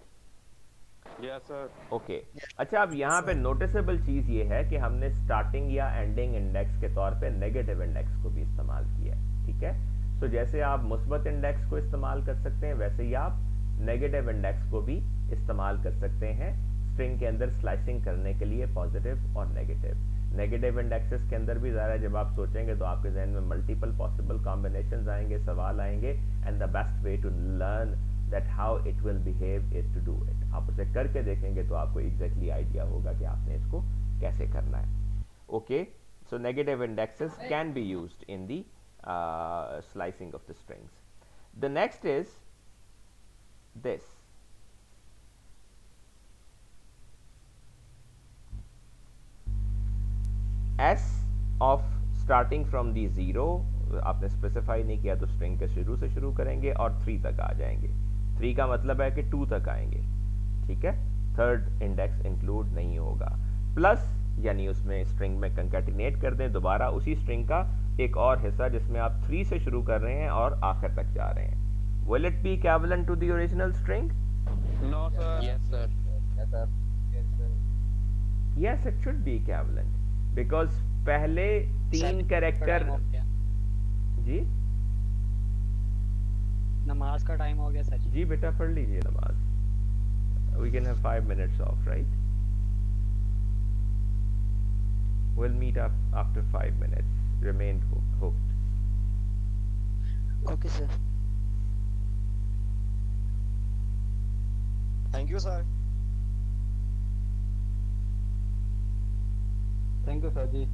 Yes sir. Okay, अच्छा अब यहाँ पे नोटिसेबल चीज ये है कि हमने स्टार्टिंग या एंडिंग इंडेक्स के तौर पे नेगेटिव इंडेक्स को भी इस्तेमाल किया है, ठीक है। तो जैसे आप मुस्बत इंडेक्स को इस्तेमाल कर सकते हैं, वैसे ही आप नेगेटिव इंडेक्स को भी इस्तेमाल कर सकते हैं स्ट्रिंग के अंदर स्लाइसिंग करने के लिए, पॉजिटिव और नेगेटिव। नेगेटिव इंडेक्सेस के अंदर भी ज़रा जब आप सोचेंगे तो आपके जहन में मल्टीपल पॉसिबल कॉम्बिनेशंस आएंगे, सवाल आएंगे, and the best way to learn that how it will behave is to do it. आप उसे करके देखेंगे तो आपको एग्जैक्टली आइडिया होगा कि आपने इसको कैसे करना है। Okay, so negative indexes can be used in the slicing of the strings. The next is this. S of starting from the 0, आपने स्पेसिफाई नहीं किया तो स्ट्रिंग के शुरू से शुरू करेंगे और 3 तक आ जाएंगे। 3 का मतलब है कि 2 तक आएंगे, ठीक है, थर्ड इंडेक्स इंक्लूड नहीं होगा। प्लस यानी उसमें स्ट्रिंग में कंकैटिनेट कर दें दोबारा उसी स्ट्रिंग का एक और हिस्सा जिसमें आप 3 से शुरू कर रहे हैं और आखिर तक जा रहे हैं। Will it be equivalent to the original string? No, sir. Yes, sir. Yes, sir. Yes, sir. Yes, it should be equivalent because पहले 3 कैरेक्टर जी। नमाज का टाइम हो गया सर। जी बेटा पढ़ लीजिए नमाज। We can have 5 minutes off, right? We'll meet up after 5 minutes. Remain hooked. Okay, sir. Thank you, sir. Thank you, sir ji.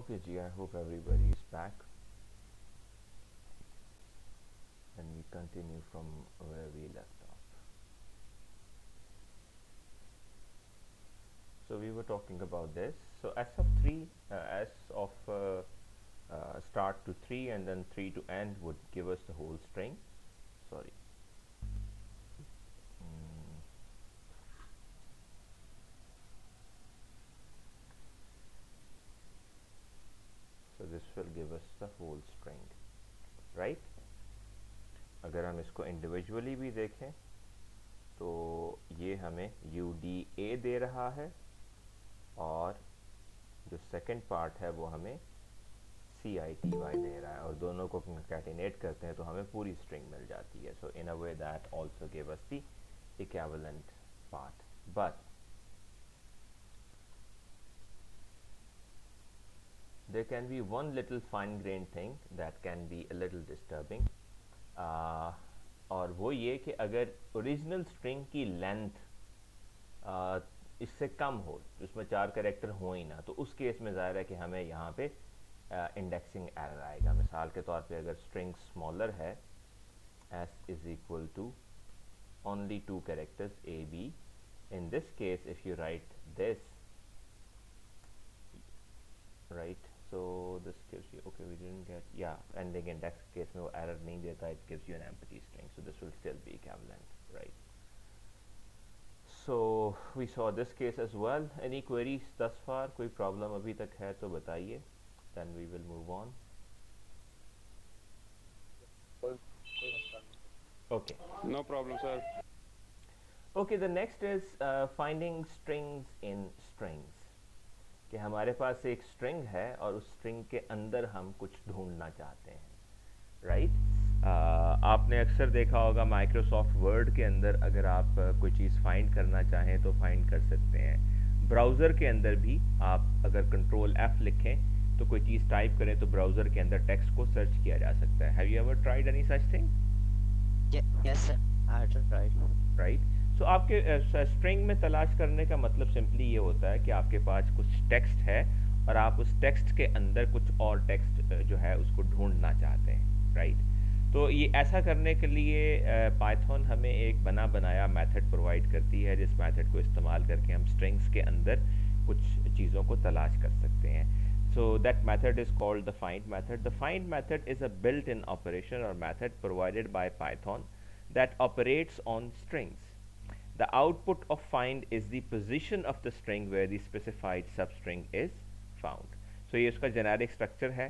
Okay, G, I hope everybody is back. And we continue from where we left off. So we were talking about this. So s of 3, s of start to 3 and then 3 to end would give us the whole string. Sorry. So this will give us the whole string, right? अगर हम इसको individually भी देखें तो ये हमें UDA दे रहा है और जो सेकंड पार्ट है वो हमें CITY दे रहा है और दोनों को कंकैटिनेट करते हैं तो हमें पूरी स्ट्रिंग मिल जाती है. So in a way that also give us the equivalent part, but there can be one little fine-grained thing that can be a little disturbing. और वो ये कि अगर ओरिजिनल स्ट्रिंग की लेंथ इससे कम हो, उसमें 4 कैरेक्टर हो ही ना, तो उस केस में ज़ाहिर है कि हमें यहाँ पे इंडेक्सिंग एरर आएगा. मिसाल के तौर पे अगर स्ट्रिंग स्मॉलर है, s is equal to only 2 characters a b, in this case if you write this, right, so this gives you, okay, we didn't get, yeah, ending index case में वो error नहीं देता, it gives you an empty string, so this will still be equivalent, right? So we saw this case as well. Any queries thus far? कोई problem अभी तक है तो बताइए, then we will move on. Okay, No problem, sir. okay, the next is finding strings in strings. कि हमारे पास एक string है और उस स्ट्रिंग के अंदर हम कुछ ढूंढना चाहते हैं, राइट? आपने अक्सर देखा होगा माइक्रोसॉफ्ट वर्ड के अंदर अगर आप कोई चीज़ फाइंड करना चाहें तो फाइंड कर सकते हैं. ब्राउज़र के अंदर भी आप अगर कंट्रोल F लिखें तो कोई चीज़ टाइप करें तो ब्राउज़र के अंदर टेक्स्ट को सर्च किया जा सकता है. Have you ever tried any such thing? Yes sir, I have tried. Right. So आपके स्ट्रिंग में तलाश करने का मतलब सिंपली ये होता है कि आपके पास कुछ टेक्स्ट है और आप उस टेक्स्ट के अंदर कुछ और टेक्स्ट जो है उसको ढूंढना चाहते हैं, राइट? तो ये ऐसा करने के लिए पाइथन हमें एक बना बनाया मेथड प्रोवाइड करती है, जिस मेथड को इस्तेमाल करके हम स्ट्रिंग्स के अंदर कुछ चीज़ों को तलाश कर सकते हैं. So that method is called the find method. The find method is a built in operation और method provided by Python that operates on strings. The output of find is the position of the string where the specified substring is found. So ये उसका generic structure है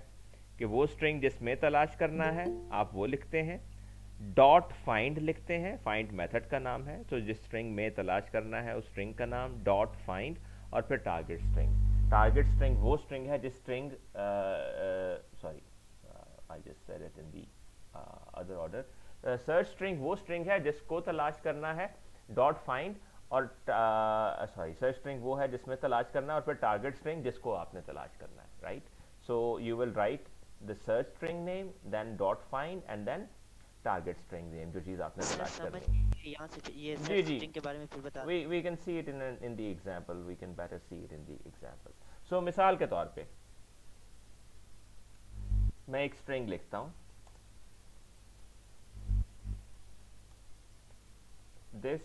कि वो string जिसमें तलाश करना है आप वो लिखते हैं, dot find लिखते हैं, find method का नाम है, तो जिस string में तलाश करना है उस string का नाम dot find, और फिर target string. Target string वो string है जिस string sorry, I just said it in the other order. Search string वो string है जिसको तलाश करना है, डॉट फाइंड, और सॉरी सर्च स्ट्रिंग वो है जिसमें तलाश करना है, और फिर टारगेट स्ट्रिंग जिसको आपने तलाश करना है, right? So you will write the search string name, then dot find and then target string name, जो चीज़ आपने तलाश करनी है. यहाँ से ये सर्च स्ट्रिंग के बारे में फिर बता. we can see it in the example, we can better see it in the example. So मिसाल के तौर पे मैं एक स्ट्रिंग लिखता हूँ, this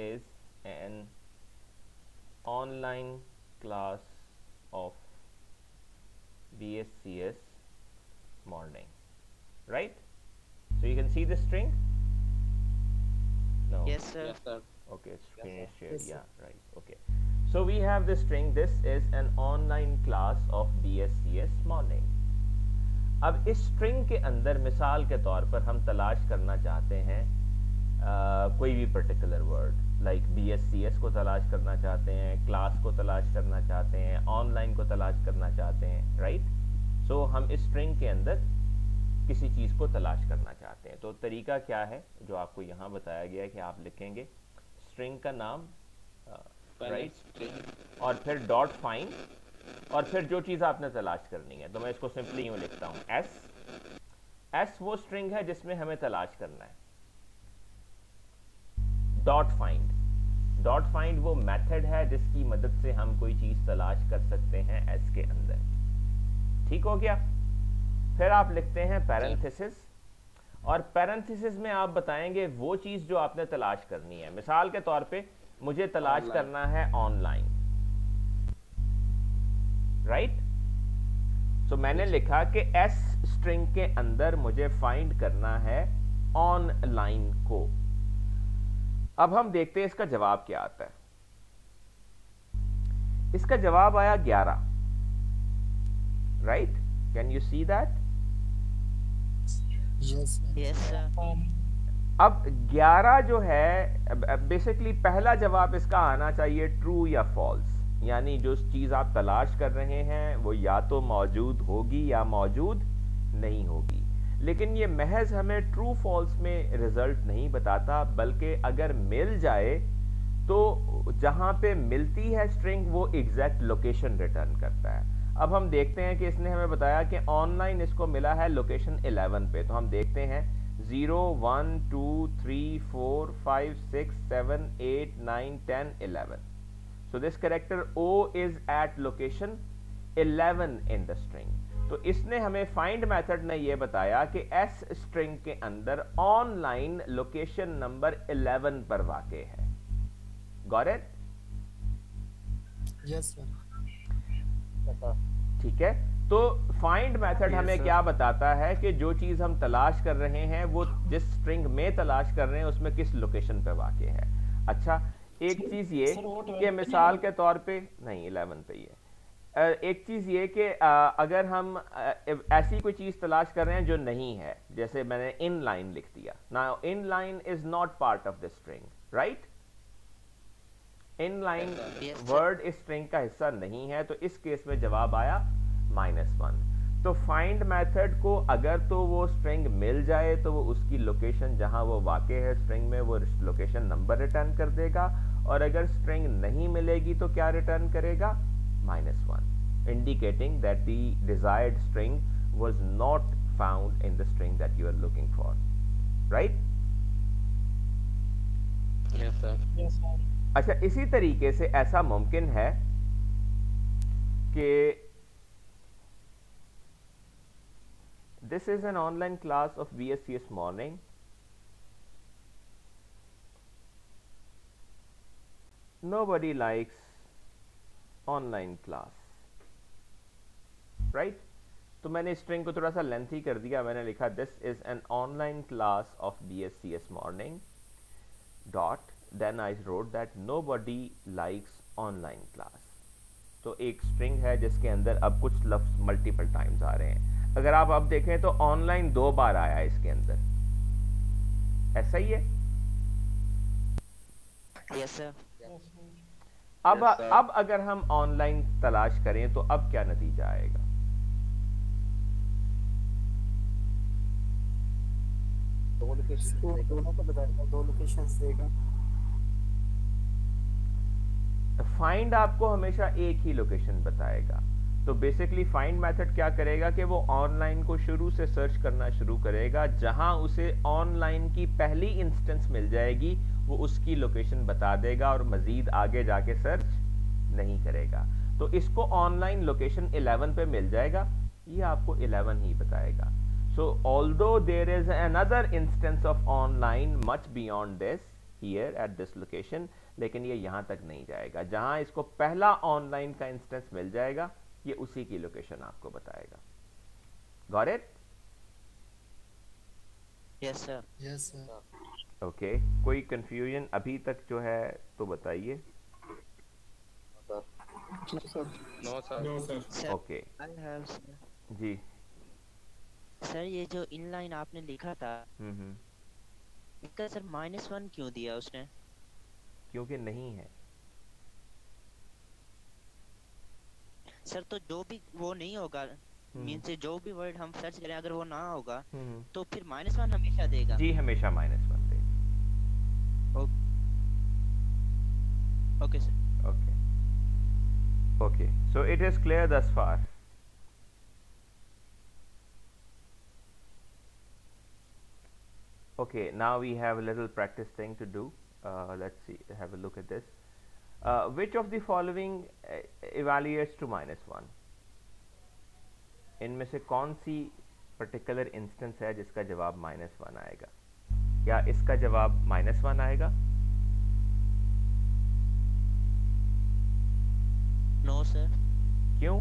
is an online class of BSCS morning, right? So you can see the string? No. Yes sir. Yes sir. Okay, screen is shared. Yeah, right. Okay. So we have the string, this is an online class of BSCS morning. अब इस string के अंदर मिसाल के तौर पर हम तलाश करना चाहते हैं कोई भी पर्टिकुलर वर्ड, लाइक BSCS को तलाश करना चाहते हैं, क्लास को तलाश करना चाहते हैं, ऑनलाइन को तलाश करना चाहते हैं, राइट? सो हम इस स्ट्रिंग के अंदर किसी चीज़ को तलाश करना चाहते हैं. तो तरीका क्या है जो आपको यहाँ बताया गया है कि आप लिखेंगे स्ट्रिंग का नाम, राइट, और फिर डॉट फाइंड, और फिर जो चीज़ आपने तलाश करनी है. तो मैं इसको सिंपली यूँ लिखता हूँ, एस वो स्ट्रिंग है जिसमें हमें तलाश करना है, डॉट फाइंड, वो मेथड है जिसकी मदद से हम कोई चीज़ तलाश कर सकते हैं एस के अंदर, ठीक हो गया। फिर आप लिखते हैं पैरेंथेसिस, और पैरेंथेसिस में आप बताएंगे वो चीज़ जो आपने तलाश करनी है। मिसाल के तौर पे मुझे तलाश करना है ऑनलाइन, राइट। सो मैंने लिखा कि एस स्ट्रिंग के अंदर मुझे फाइंड करना है ऑनलाइन को। अब हम देखते हैं इसका जवाब क्या आता है। इसका जवाब आया 11, right. Can you see that? Yes sir. अब 11 जो है, बेसिकली पहला जवाब इसका आना चाहिए ट्रू या फॉल्स, यानी जो चीज़ आप तलाश कर रहे हैं वो या तो मौजूद होगी या मौजूद नहीं होगी। लेकिन ये महज हमें ट्रू फॉल्स में रिजल्ट नहीं बताता, बल्कि अगर मिल जाए तो जहां पे मिलती है स्ट्रिंग वो एग्जैक्ट लोकेशन रिटर्न करता है। अब हम देखते हैं कि इसने हमें बताया कि ऑनलाइन इसको मिला है लोकेशन 11 पे, तो हम देखते हैं 0 1 2 3 4 5 6 7 8 9 10 11। So this character O is at location 11 in the string। तो इसने हमें फाइंड मेथड ने ये बताया कि S स्ट्रिंग के अंदर ऑनलाइन लोकेशन नंबर 11 पर वाक़े है। Got it? Yes sir. ठीक है, तो फाइंड मेथड हमें क्या बताता है कि जो चीज हम तलाश कर रहे हैं वो जिस स्ट्रिंग में तलाश कर रहे हैं उसमें किस लोकेशन पे वाक़े है। अच्छा, एक चीज ये कि मिसाल के तौर पे नहीं 11 पे ही है। एक चीज ये कि अगर हम ऐसी कोई चीज तलाश कर रहे हैं जो नहीं है, जैसे मैंने इन लाइन लिख दिया, ना in line is not part of the string, right. In line word इस स्ट्रिंग का हिस्सा नहीं है, तो इस केस में जवाब आया -1। तो फाइंड मेथड को अगर तो वो स्ट्रिंग मिल जाए तो वो उसकी लोकेशन जहां वो वाक़े है स्ट्रिंग में वो लोकेशन नंबर रिटर्न कर देगा, और अगर स्ट्रिंग नहीं मिलेगी तो क्या रिटर्न करेगा? -1, indicating that the desired string was not found in the string that you are looking for, right. Yes sir. अच्छा, इसी तरीके से ऐसा मुमकिन है कि this is an online class of BSCS morning. Nobody likes online class, right? तो मैंने स्ट्रिंग को थोड़ा सा लेंथी कर दिया, मैंने लिखा this is an online class of BSCS morning dot, then I wrote that nobody likes online class। तो एक स्ट्रिंग है जिसके अंदर अब कुछ लफ्ज मल्टीपल टाइम्स आ रहे हैं। अगर आप अब देखें तो ऑनलाइन 2 बार आया है इसके अंदर, ऐसा ही है। Yes sir. अब अगर हम ऑनलाइन तलाश करें तो अब क्या नतीजा आएगा? दोनों को बताएगा, 2 लोकेशंस देगा। फाइंड आपको हमेशा एक ही लोकेशन बताएगा। तो बेसिकली फाइंड मेथड क्या करेगा कि वो ऑनलाइन को शुरू से सर्च करना शुरू करेगा, जहां उसे ऑनलाइन की पहली इंस्टेंस मिल जाएगी वो उसकी लोकेशन बता देगा और मजीद आगे जाके सर्च नहीं करेगा। तो इसको ऑनलाइन लोकेशन 11 पे मिल जाएगा, ये आपको 11 ही बताएगा। So although there is another instance of online much beyond this here at this location, लेकिन ये यहां तक नहीं जाएगा। जहां इसको पहला ऑनलाइन का इंस्टेंस मिल जाएगा ये उसी की लोकेशन आपको बताएगा। Got it? Yes sir. Yes sir. Okay, कोई कंफ्यूजन अभी तक जो है तो बताइए। No sir. Okay I have जी। सर ये जो इनलाइन आपने लिखा था इसका सर -1 क्यों दिया उसने? क्योंकि नहीं है सर। तो जो भी वो नहीं होगा, मींस जो भी वर्ड हम सर्च करें अगर वो ना होगा तो फिर -1 हमेशा देगा? जी, हमेशा -1 देगा। Okay sir. Okay, so it is clear thus far। Okay, now we have a little practice thing to do. Let's see, have a look at this. Which of the following evaluates to -1? इनमें से कौन सी particular instance है जिसका जवाब -1 आएगा? क्या इसका जवाब -1 आएगा? No sir. क्यों?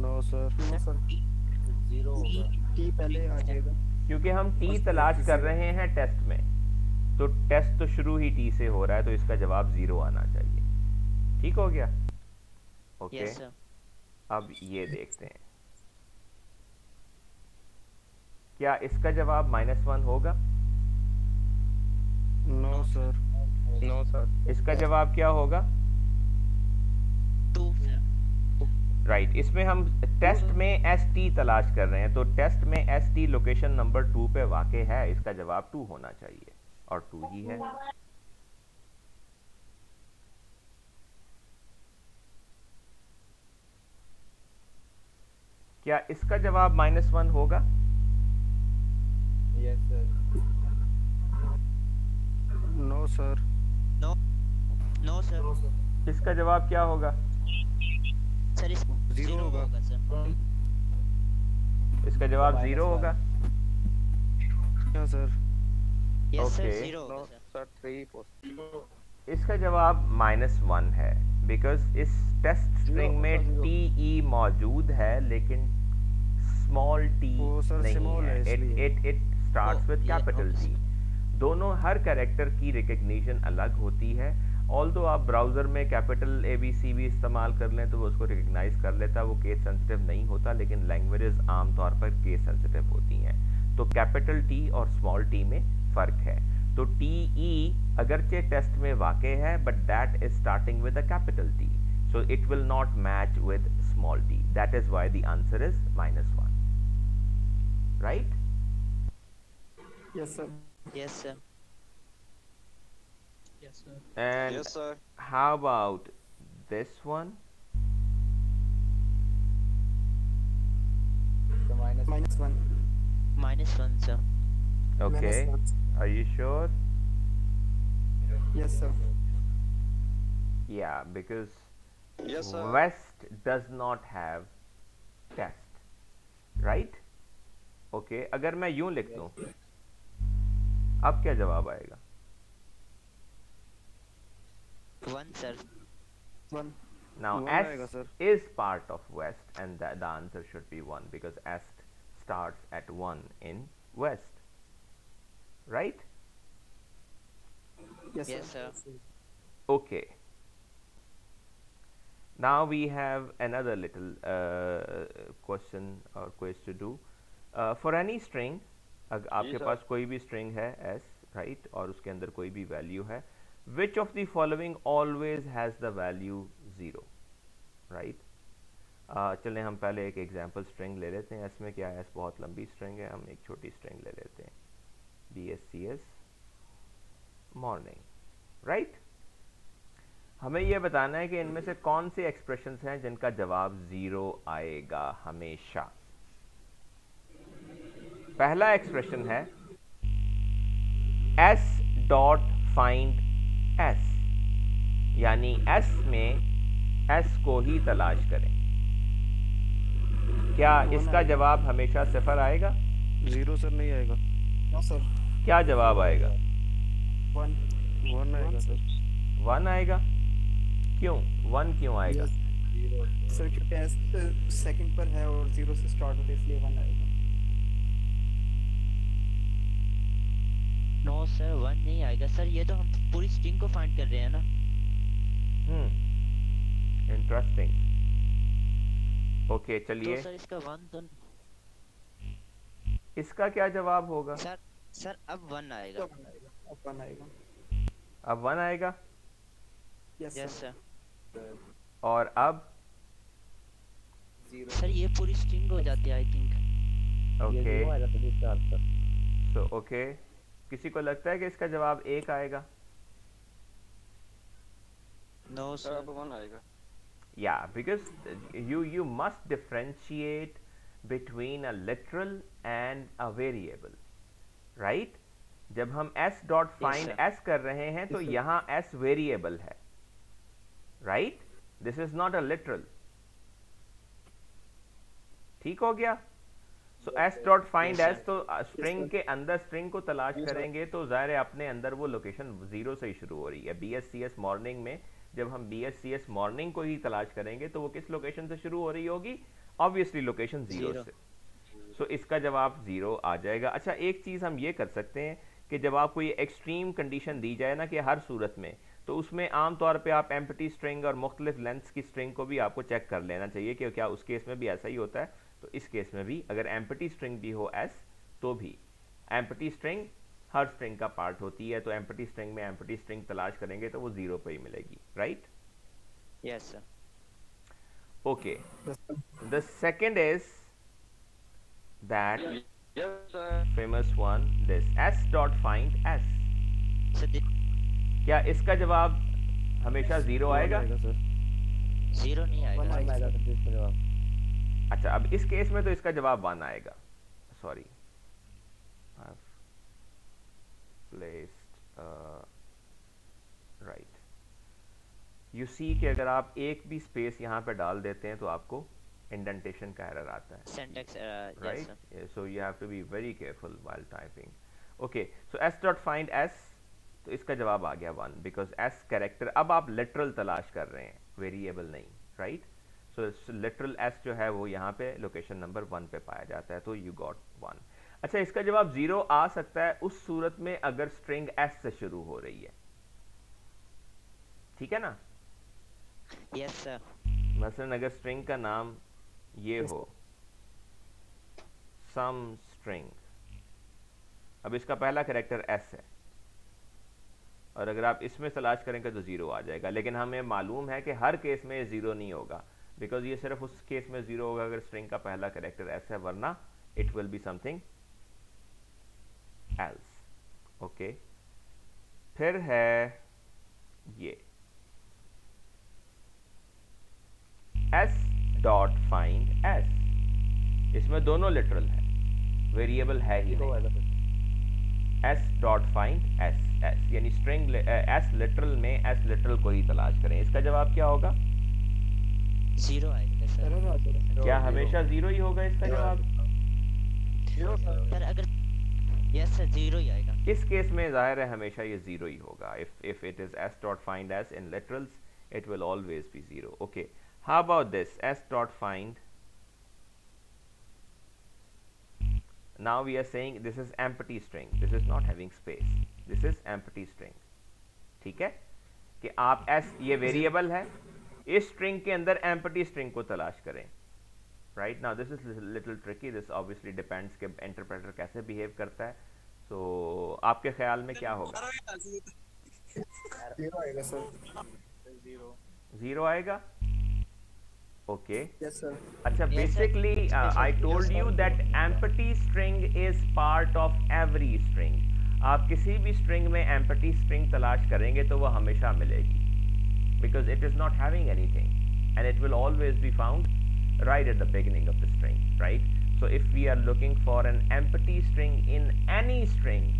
No sir. नो सर, 0 होगा। टी पहले आ जाएगा क्योंकि हम टी तलाश कर रहे हैं टेस्ट में, तो टेस्ट तो शुरू ही टी से हो रहा है, तो इसका जवाब 0 आना चाहिए। ठीक हो गया? ओके। Yes sir. अब ये देखते हैं, क्या इसका जवाब -1 होगा? No sir. No sir. इसका जवाब क्या होगा? 2 सर। राइट, इसमें हम टेस्ट में ST तलाश कर रहे हैं, तो टेस्ट में ST लोकेशन नंबर 2 पे वाक़ है, इसका जवाब 2 होना चाहिए और 2 ही है। क्या इसका जवाब -1 होगा? Yes sir. No sir. No no sir. इसका जवाब क्या होगा? सर इस 0 होगा सर। इसका जवाब 0 होगा। क्या सर? Yes sir, Okay. 0 होगा सर। सर 3 इसका जवाब -1 है, बिकॉज इस टेस्ट स्ट्रिंग में TE मौजूद है लेकिन स्मॉल t वो सर नहीं small है। है इसलिए। इट स्टार्ट्स विद ये कैपिटल okay, T। दोनों हर कैरेक्टर की रिकग्निशन अलग होती है। ऑल्दो आप ब्राउज़र में कैपिटल ABC भी इस्तेमाल कर लें तो वो उसको रिकग्नाइज कर लेता है, वो केस सेंसिटिव नहीं होता, लेकिन लैंग्वेजेस आमतौर पर केस सेंसिटिव होती हैं। तो कैपिटल T और स्मॉल t में फ़र्क है। तो TE अगरचे टेस्ट में वाक़ है, but that is starting with a capital T, so it will not match with small t. That is why the answer is -1. Right? Yes sir. Yes sir. Yes sir. And yes sir. how about this one? तो -1। -1 sir. Okay. Are you sure? Yes sir. Yeah, because yes sir. West does not have test. Right? Okay. अगर मैं यूं लिख दूं, अब क्या जवाब आएगा? 1 सर। 1। Now One S आएगा, sir. is part of West, and the answer should be 1 because S starts at 1 in West. Right? Yes yes sir. Sir. Okay. Now we have another little question or quiz to do. For any string, आपके sir. पास कोई भी string है S, right, और उसके अंदर कोई भी value है, which of the following always has the value 0, right? चलें हम पहले एक example string ले लेते हैं। S में क्या है, S बहुत लंबी string है, हम एक छोटी string ले लेते हैं, BSCS morning, right? हमें यह बताना है कि इनमें से कौन से एक्सप्रेशंस हैं जिनका जवाब 0 आएगा हमेशा। पहला एक्सप्रेशन है S डॉट फाइंड S, यानी S में S को ही तलाश करें। क्या इसका जवाब हमेशा 0 आएगा? 0 सर नहीं आएगा। No sir. क्या जवाब आएगा? 1 आएगा सर। 1 आएगा। क्यों 1 क्यों आएगा? सर क्योंकि एस सेकंड पर है और 0 से स्टार्ट होता है इसलिए 1 आएगा। नो सर 1 नहीं आएगा सर, ये तो हम पूरी स्ट्रिंग को फाइंड कर रहे हैं ना। इंटरेस्टिंग। ओके चलिए, तो सर इसका 1 तो इसका क्या जवाब होगा? सर अब 1 आएगा। अब 1 आएगा। अब 1 आएगा यस यस सर। सर। और अब सर ये पूरी स्ट्रिंग हो जाती है आई थिंक। ओके आएगा तो इसका आंसर। सो ओके, किसी को लगता है कि इसका जवाब 1 आएगा? No sir sir. अब 1 आएगा। Yeah, because you must differentiate between a literal and a variable, right? जब हम s dot find sir. s कर रहे हैं तो यहाँ s variable है, right? This is not a literal. ठीक हो गया। सो एस डॉट फाइंड एस, तो स्ट्रिंग के अंदर स्ट्रिंग को तलाश करेंगे तो ज़ाहिर है अपने अंदर वो लोकेशन 0 से ही शुरू हो रही है। BSCS मॉर्निंग में जब हम BSCS मॉर्निंग को ही तलाश करेंगे तो वो किस लोकेशन से शुरू हो रही होगी? ऑब्वियसली लोकेशन 0 से। सो इसका जवाब 0 आ जाएगा। अच्छा, एक चीज़ हम ये कर सकते हैं कि जब आपको ये एक्सट्रीम कंडीशन दी जाए ना कि हर सूरत में, तो उसमें आम तौर पे आप एम्प्टी स्ट्रिंग और मुख्तलिफ लेंथ्स की स्ट्रिंग को भी आपको चेक कर लेना चाहिए कि क्या उस केस में भी ऐसा ही होता है। तो इस केस में भी अगर एम्प्टी स्ट्रिंग भी हो एस, तो भी एम्प्टी स्ट्रिंग हर स्ट्रिंग का पार्ट होती है, तो एम्प्टी स्ट्रिंग में एम्प्टी स्ट्रिंग तलाश करेंगे तो वो 0 पे ही मिलेगी, right? Yes sir. Okay, the second is that famous one, this s dot find s, क्या इसका जवाब हमेशा 0 आएगा? 0 नहीं आएगा इसका जवाब। अच्छा, अब इस केस में तो इसका जवाब 1 आएगा। Sorry, placed right. You see कि अगर आप एक भी स्पेस यहाँ पे डाल देते हैं तो आपको इंडेंटेशन का एरर आता है, syntax right? So you have to be very careful while typing. Okay, so s dot find s, तो इसका जवाब आ गया 1, बिकॉज s कैरेक्टर, अब आप लिटरल तलाश कर रहे हैं, वेरिएबल नहीं, राइट? सो लिटरल s जो है वो यहाँ पे लोकेशन नंबर 1 पे पाया जाता है, तो यू गॉट 1। अच्छा, इसका जवाब 0 आ सकता है उस सूरत में अगर स्ट्रिंग s से शुरू हो रही है, ठीक है ना? Yes sir. मसलन अगर स्ट्रिंग का नाम ये हो सम स्ट्रिंग, अब इसका पहला कैरेक्टर s है और अगर आप इसमें तलाश करेंगे तो 0 आ जाएगा, लेकिन हमें मालूम है कि हर केस में 0 नहीं होगा, बिकॉज ये सिर्फ उस केस में 0 होगा अगर स्ट्रिंग का पहला कैरेक्टर s है, वरना it will be something else. Okay, फिर है ये s डॉट फाइंड s, इसमें दोनों लिटरल है, वेरिएबल है ही नहीं। s डॉट फाइंड s यानी स्ट्रिंग s लिटरल में s लिटरल को ही तलाश करें, इसका जवाब क्या होगा? 0 आएगा सर। क्या हमेशा 0 ही होगा इसका जवाब? सर अगर यस सर 0 ही आएगा। इस केस में जाहिर है हमेशा ये 0 ही होगा। if it is s dot find s in literals, it will always be 0. Okay, how about this s dot find? Now we are saying this is empty string, this is not having space, this is empty string, ठीक है? कि आप s, ये variable है, इस string के अंदर empty string को तलाश करें, right? Now this is little tricky, this obviously depends कि इंटरप्रेटर कैसे बिहेव करता है। so, आपके ख्याल में क्या होगा? 0 आएगा सर। 0 आएगा? Okay. Yes sir. अच्छा, basically I told you that empty string is part of every string. आप किसी भी string में empty string तलाश करेंगे तो वो हमेशा मिलेगी, because it is not having anything and it will always be found right at the beginning of the string, right? So if we are looking for an empty string in any string,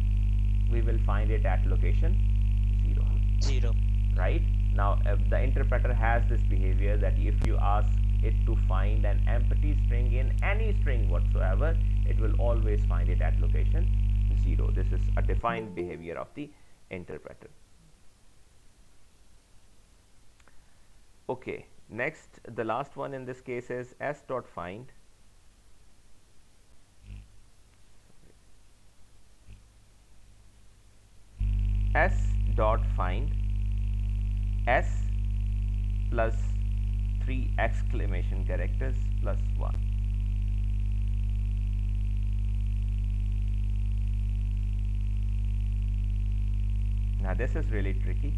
we will find it at location 0. Right? Now the interpreter has this behavior that if you ask it to find an empty string in any string whatsoever, it will always find it at location 0. This is a defined behavior of the interpreter. Okay, next, the last one in this case is s dot find s plus 3 exclamation characters plus 1. Now this is really tricky.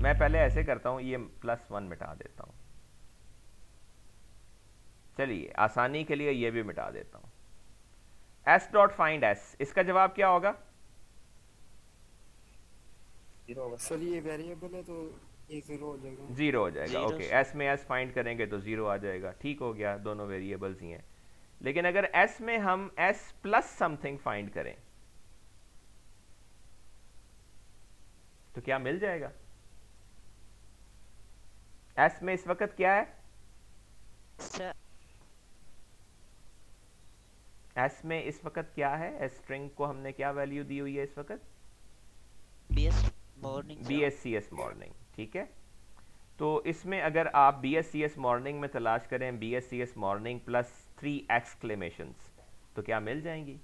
मैं पहले ऐसे करता हूँ, ये +1 मिटा देता हूँ। चलिए आसानी के लिए ये भी मिटा देता हूँ। s डॉट फाइंड s, इसका जवाब क्या होगा? 0 होगा सर। ये वेरिएबल है तो ये 0 हो जाएगा। 0 हो जाएगा। ओके, s में s फाइंड करेंगे तो 0 आ जाएगा। ठीक हो गया, दोनों वेरिएबल्स ही हैं। लेकिन अगर s में हम s प्लस समथिंग फाइंड करें तो क्या मिल जाएगा? s में इस वक्त क्या है? एस में इस वक्त क्या है, एस स्ट्रिंग को हमने क्या वैल्यू दी हुई है इस वक्त? BSCS मॉर्निंग, ठीक है। तो इसमें अगर आप BSCS मॉर्निंग में तलाश करें BSCS मॉर्निंग प्लस 3 एक्सक्लेमेशंस तो क्या मिल जाएंगी?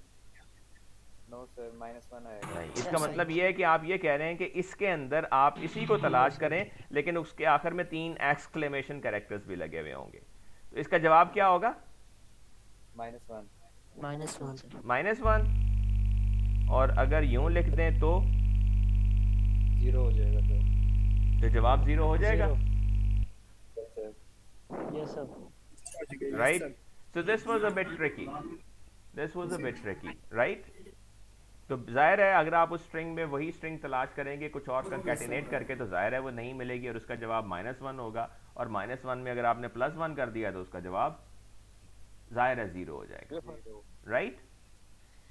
नो सर, -1 आएगा। नहीं, इसका मतलब ये है कि आप ये कह रहे हैं कि इसके अंदर आप इसी को तलाश करें लेकिन उसके आखिर में 3 एक्सक्लेमेशन कैरेक्टर्स भी लगे हुए होंगे, तो इसका जवाब क्या होगा? -1। -1। और अगर यूं लिख दें तो 0 हो जाएगा सर। तो जवाब 0 हो जाएगा। Yes sir. Right, so this was a bit tricky, right? तो जाहिर है अगर आप उस स्ट्रिंग में वही स्ट्रिंग तलाश करेंगे कुछ और कंकैटिनेट करके तो जाहिर है वो नहीं मिलेगी और उसका जवाब -1 होगा, और -1 में अगर आपने +1 कर दिया तो उसका जवाब जाहिर है 0 हो जाएगा, right?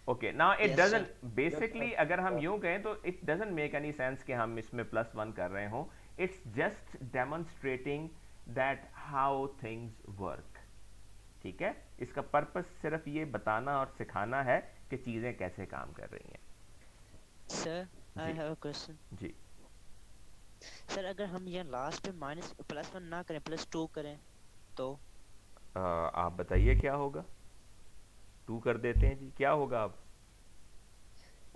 Okay, now it doesn't basically अगर हम यूं कहें तो it doesn't make any sense कि हम इसमें +1 कर रहे हों। It's just demonstrating that how things work, ठीक है। इसका पर्पस सिर्फ ये बताना और सिखाना है कि चीजें कैसे काम कर रही हैं। Sir I have a question. जी सर, अगर हम ये लास्ट पे +1 ना करें +2 करें तो आप बताइए क्या होगा? 2 कर देते हैं जी, क्या होगा अब?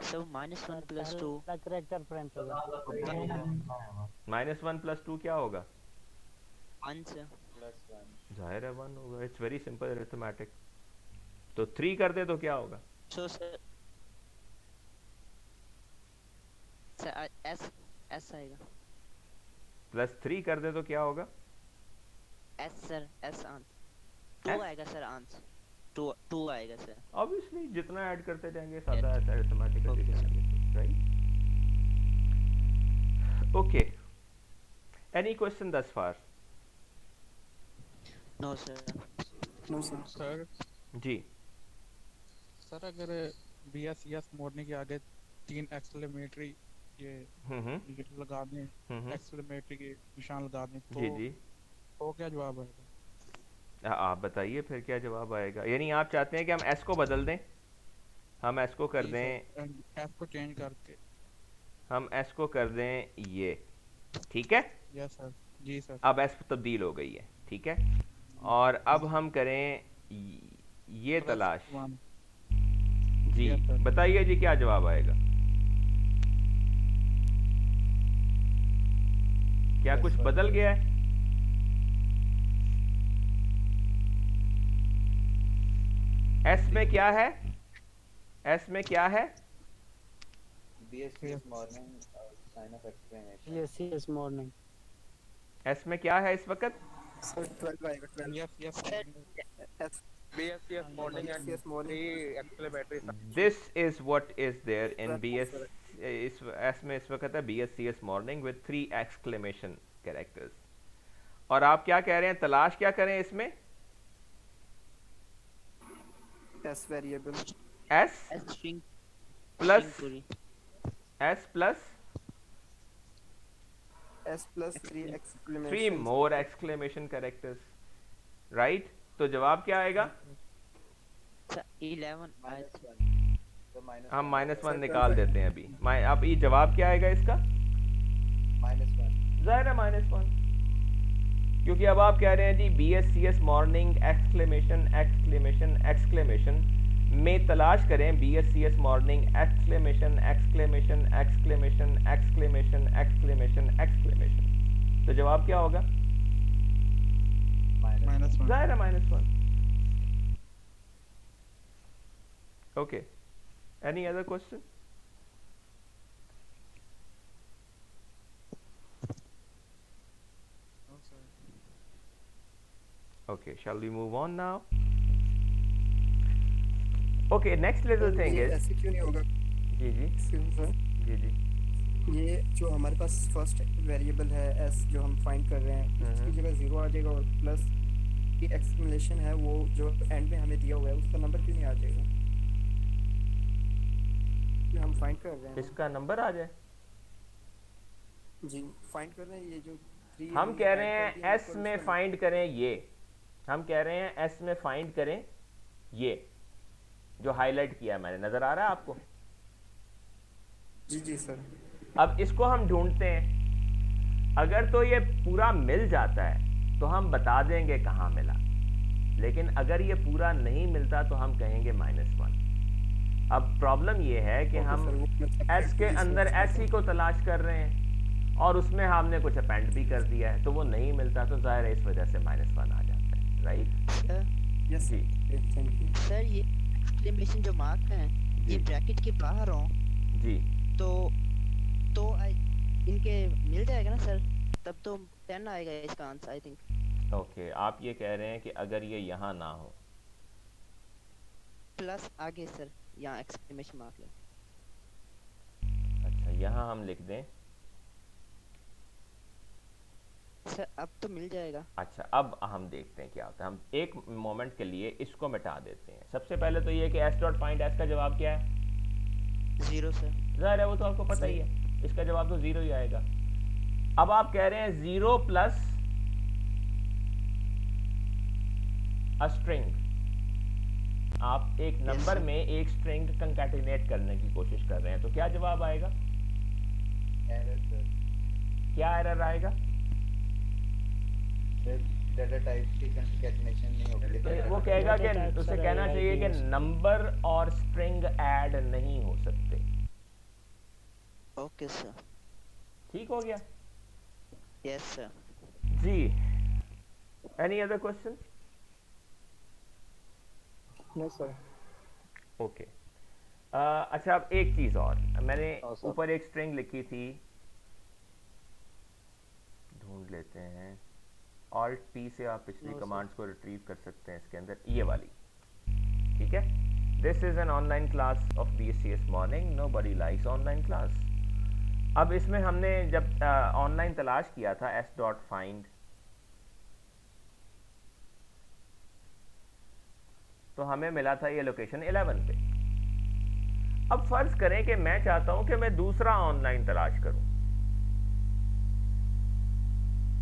सर -1 + 2 करेक्टर फ्रेंड होगा। -1 + 2 क्या होगा? 1 सर। +1 जाहिर है 1 होगा, इट्स वेरी सिंपल अरिथमेटिक। तो 3 कर दे तो क्या होगा? सो सर एस आएगा। +3 कर दे तो क्या होगा? एस सर, एस आंसर 2 आएगा सर, आंसर 2 आएगा सर। ऑब्वियसली जितना ऐड करते जाएंगे सादा arithmetic addition, right? Okay, any question thus far? No sir. Sir जी सर, अगर BSCS मोड़ने के आगे 3 एक्सक्लेमेटरी ये लगा दें, एक्सक्लेमेटरी के निशान लगा दें तो जी तो क्या जवाब आएगा? आप बताइए फिर क्या जवाब आएगा। यानी आप चाहते हैं कि हम एस को बदल दें, हम एस को कर दें, एस को चेंज करके हम एस को कर दें ये, ठीक है? Yes sir. जी सर। अब एस तब्दील हो गई है, ठीक है। और अब हम करें ये तलाश। जी बताइए जी क्या जवाब आएगा? क्या कुछ बदल गया है? एस में क्या है? एस में क्या है? BSCS morning sign off explanation. BSCS morning. S में क्या है इस वक्त? सर 12 आएगा। 12 yes BSCS morning and BSCS morning 3 exclamatory signs. This is what is there in BS S में इस वक्त है BSCS morning with 3 exclamation characters। और आप क्या कह रहे हैं, तलाश क्या करें इसमें? S variable S string plus S plus S plus 3 exclamation 3 more exclamation characters, right? तो जवाब क्या आएगा? 11 हम -1 निकाल देते हैं अभी। अब ये जवाब क्या आएगा इसका? -1 जाहिर है -1, क्योंकि अब आप कह रहे हैं जी BSCS morning exclamation exclamation exclamation में तलाश करें BSCS morning exclamation exclamation exclamation exclamation exclamation exclamation, तो जवाब क्या होगा? -1। जाहिर है -1। Okay, any other question? Okay, shall we move on now? Okay, next little thing is ऐसे क्यों नहीं होगा? जी ये जो हमारे पास फर्स्ट वेरिएबल है s जो हम फाइंड कर रहे हैं उसकी जगह 0 आ जाएगा और प्लस की एक्सक्लेमेशन है वो जो एंड में हमें दिया हुआ है उसका नंबर क्यों नहीं आ जाएगा? जो हम फाइंड कर रहे हैं इसका नंबर आ जाए। जी फाइंड कर रहे हैं, ये जो 3 हम कह रहे हैं s में फाइंड करें ये, हम कह रहे हैं s में फाइंड करें ये, जो हाईलाइट किया है मैंने, नजर आ रहा है आपको? जी जी सर। अब इसको हम ढूंढते हैं। अगर तो ये पूरा मिल जाता है तो हम बता देंगे कहाँ मिला, लेकिन अगर ये पूरा नहीं मिलता तो हम कहेंगे -1। अब प्रॉब्लम ये है कि हम एस के अंदर एस ही को तलाश कर रहे हैं और उसमें हमने कुछ अपेंड भी कर दिया है, तो वो नहीं मिलता, तो जाहिर है इस वजह से -1 आ जाता है। राइट? यस जी सर, ये एक्सक्लेमेशन जो मार्क हैं ये ब्रैकेट के बाहर हो जी, तो इनके मिल जाएगा ना सर, तब तो 10 आएगा इसका आंसर आई थिंक। ओके, आप ये कह रहे हैं कि अगर ये यहाँ ना हो, प्लस आगे सर यहाँ एक्सक्लेमेशन मार्क ले। अच्छा यहाँ हम लिख दें। सर अब तो मिल जाएगा। अच्छा अब हम देखते हैं क्या होता है। हम एक मोमेंट के लिए इसको मिटा देते हैं। सबसे पहले तो ये कि s डॉट फाइंड s का जवाब क्या है? 0 सर। जाहिर है वो तो आपको पता ही है, इसका जवाब तो 0 ही आएगा। अब आप कह रहे हैं 0 प्लस अ स्ट्रिंग। आप एक नंबर में एक स्ट्रिंग कंकैटिनेट करने की कोशिश कर रहे हैं, तो क्या जवाब आएगा? Error sir. क्या एरर आएगा? डाटा टाइप की कंकैटिनेशन नहीं होगी। तो वो कहेगा कि उसे कहना चाहिए कि नंबर और स्ट्रिंग ऐड नहीं हो सकते। Okay sir. ठीक हो गया? Yes sir. जी, any other question? No sir. Okay, अच्छा अब एक चीज और, मैंने ऊपर एक स्ट्रिंग लिखी थी, ढूंढ लेते हैं। Alt P से आप पिछली कमांड्स को रिट्रीव कर सकते हैं इसके अंदर, ये वाली, ठीक है? This is an online class of BSCS morning, nobody likes online class. अब इसमें हमने जब ऑनलाइन तलाश किया था s डॉट फाइंड, तो हमें मिला था ये लोकेशन 11 पे। अब फर्ज करें कि मैं चाहता हूं कि मैं दूसरा ऑनलाइन तलाश करूं,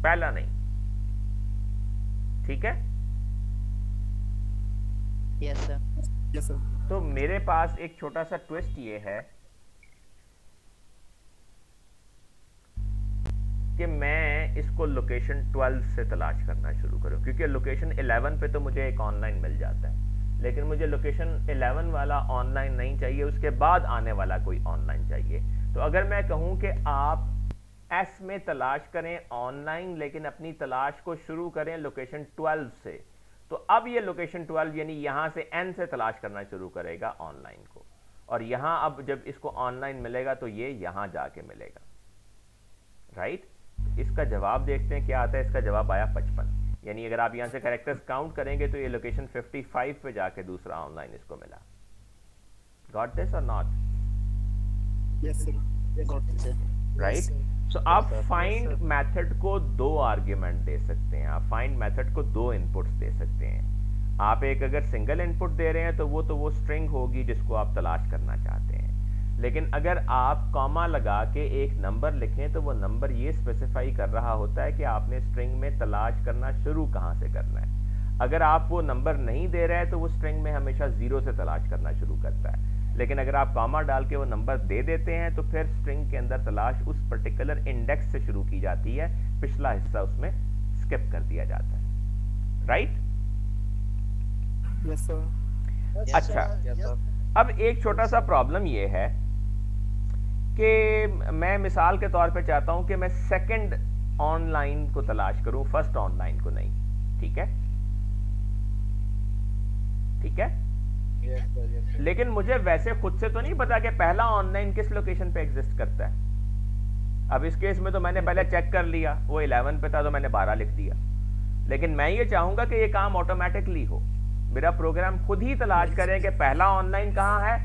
पहला नहीं, ठीक है? Yes sir. Yes sir. तो मेरे पास एक छोटा सा ट्विस्ट ये है कि मैं इसको लोकेशन 12 से तलाश करना शुरू करूं, क्योंकि लोकेशन 11 पे तो मुझे एक ऑनलाइन मिल जाता है, लेकिन मुझे लोकेशन 11 वाला ऑनलाइन नहीं चाहिए, उसके बाद आने वाला कोई ऑनलाइन चाहिए। तो अगर मैं कहूं कि आप S में तलाश करें ऑनलाइन, लेकिन अपनी तलाश को शुरू करें लोकेशन 12 से, तो अब ये लोकेशन 12 यानी यहां से N से तलाश करना शुरू करेगा ऑनलाइन को, और यहां अब जब इसको ऑनलाइन मिलेगा तो ये यहां जाके मिलेगा। राइट? इसका जवाब देखते हैं क्या आता है। इसका जवाब आया 55, यानी अगर आप यहां से कैरेक्टर्स काउंट करेंगे तो ये लोकेशन 55 पे जाके दूसरा ऑनलाइन इसको मिला। Got this or not? Yes sir. Got it sir. Right? So आप फाइंड मेथड को 2 आर्ग्यूमेंट दे सकते हैं, आप फाइंड मेथड को 2 इनपुट्स दे सकते हैं। आप एक अगर सिंगल इनपुट दे रहे हैं तो वो स्ट्रिंग होगी जिसको आप तलाश करना चाहते हैं, लेकिन अगर आप कॉमा लगा के एक नंबर लिखें तो वो नंबर ये स्पेसिफाई कर रहा होता है कि आपने स्ट्रिंग में तलाश करना शुरू कहाँ से करना है। अगर आप वो नंबर नहीं दे रहे हैं तो वो स्ट्रिंग में हमेशा 0 से तलाश करना शुरू करता है, लेकिन अगर आप कॉमा डाल के वो नंबर दे देते हैं तो फिर स्ट्रिंग के अंदर तलाश उस पर्टिकुलर इंडेक्स से शुरू की जाती है, पिछला हिस्सा उसमें स्किप कर दिया जाता है। राइट? Yes sir. अच्छा, अब एक छोटा सा प्रॉब्लम ये है कि मैं मिसाल के तौर पे चाहता हूं कि मैं सेकंड ऑनलाइन को तलाश करूं, फर्स्ट ऑनलाइन को नहीं। ठीक है? ठीक है? लेकिन मुझे वैसे खुद से तो नहीं पता कि पहला ऑनलाइन किस लोकेशन पे एग्जिस्ट करता है। अब इस केस में तो मैंने पहले चेक कर लिया, वो 11 पे था तो मैंने 12 लिख दिया, लेकिन मैं ये चाहूंगा कि ये काम ऑटोमेटिकली हो, मेरा प्रोग्राम खुद ही तलाश करे कि पहला ऑनलाइन कहाँ है,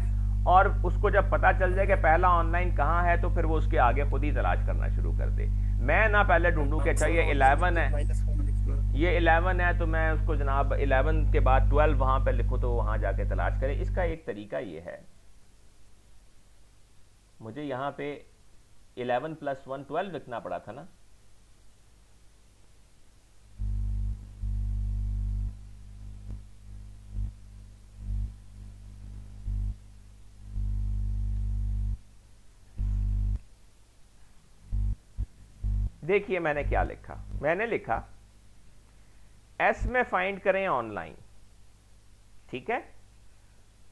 और उसको जब पता चल जाए कि पहला ऑनलाइन कहाँ है तो फिर वो उसके आगे खुद ही तलाश करना शुरू कर दे। मैं ना पहले ढूंढूं कि अच्छा ये 11 है, ये 11 है तो मैं उसको जनाब 11 के बाद 12 वहां पे लिखूं तो वहां जाके तलाश करें। इसका एक तरीका ये है, मुझे यहां पे 11 + 1 12 लिखना पड़ा था ना, देखिए मैंने क्या लिखा, मैंने लिखा एस में फाइंड करें ऑनलाइन, ठीक है,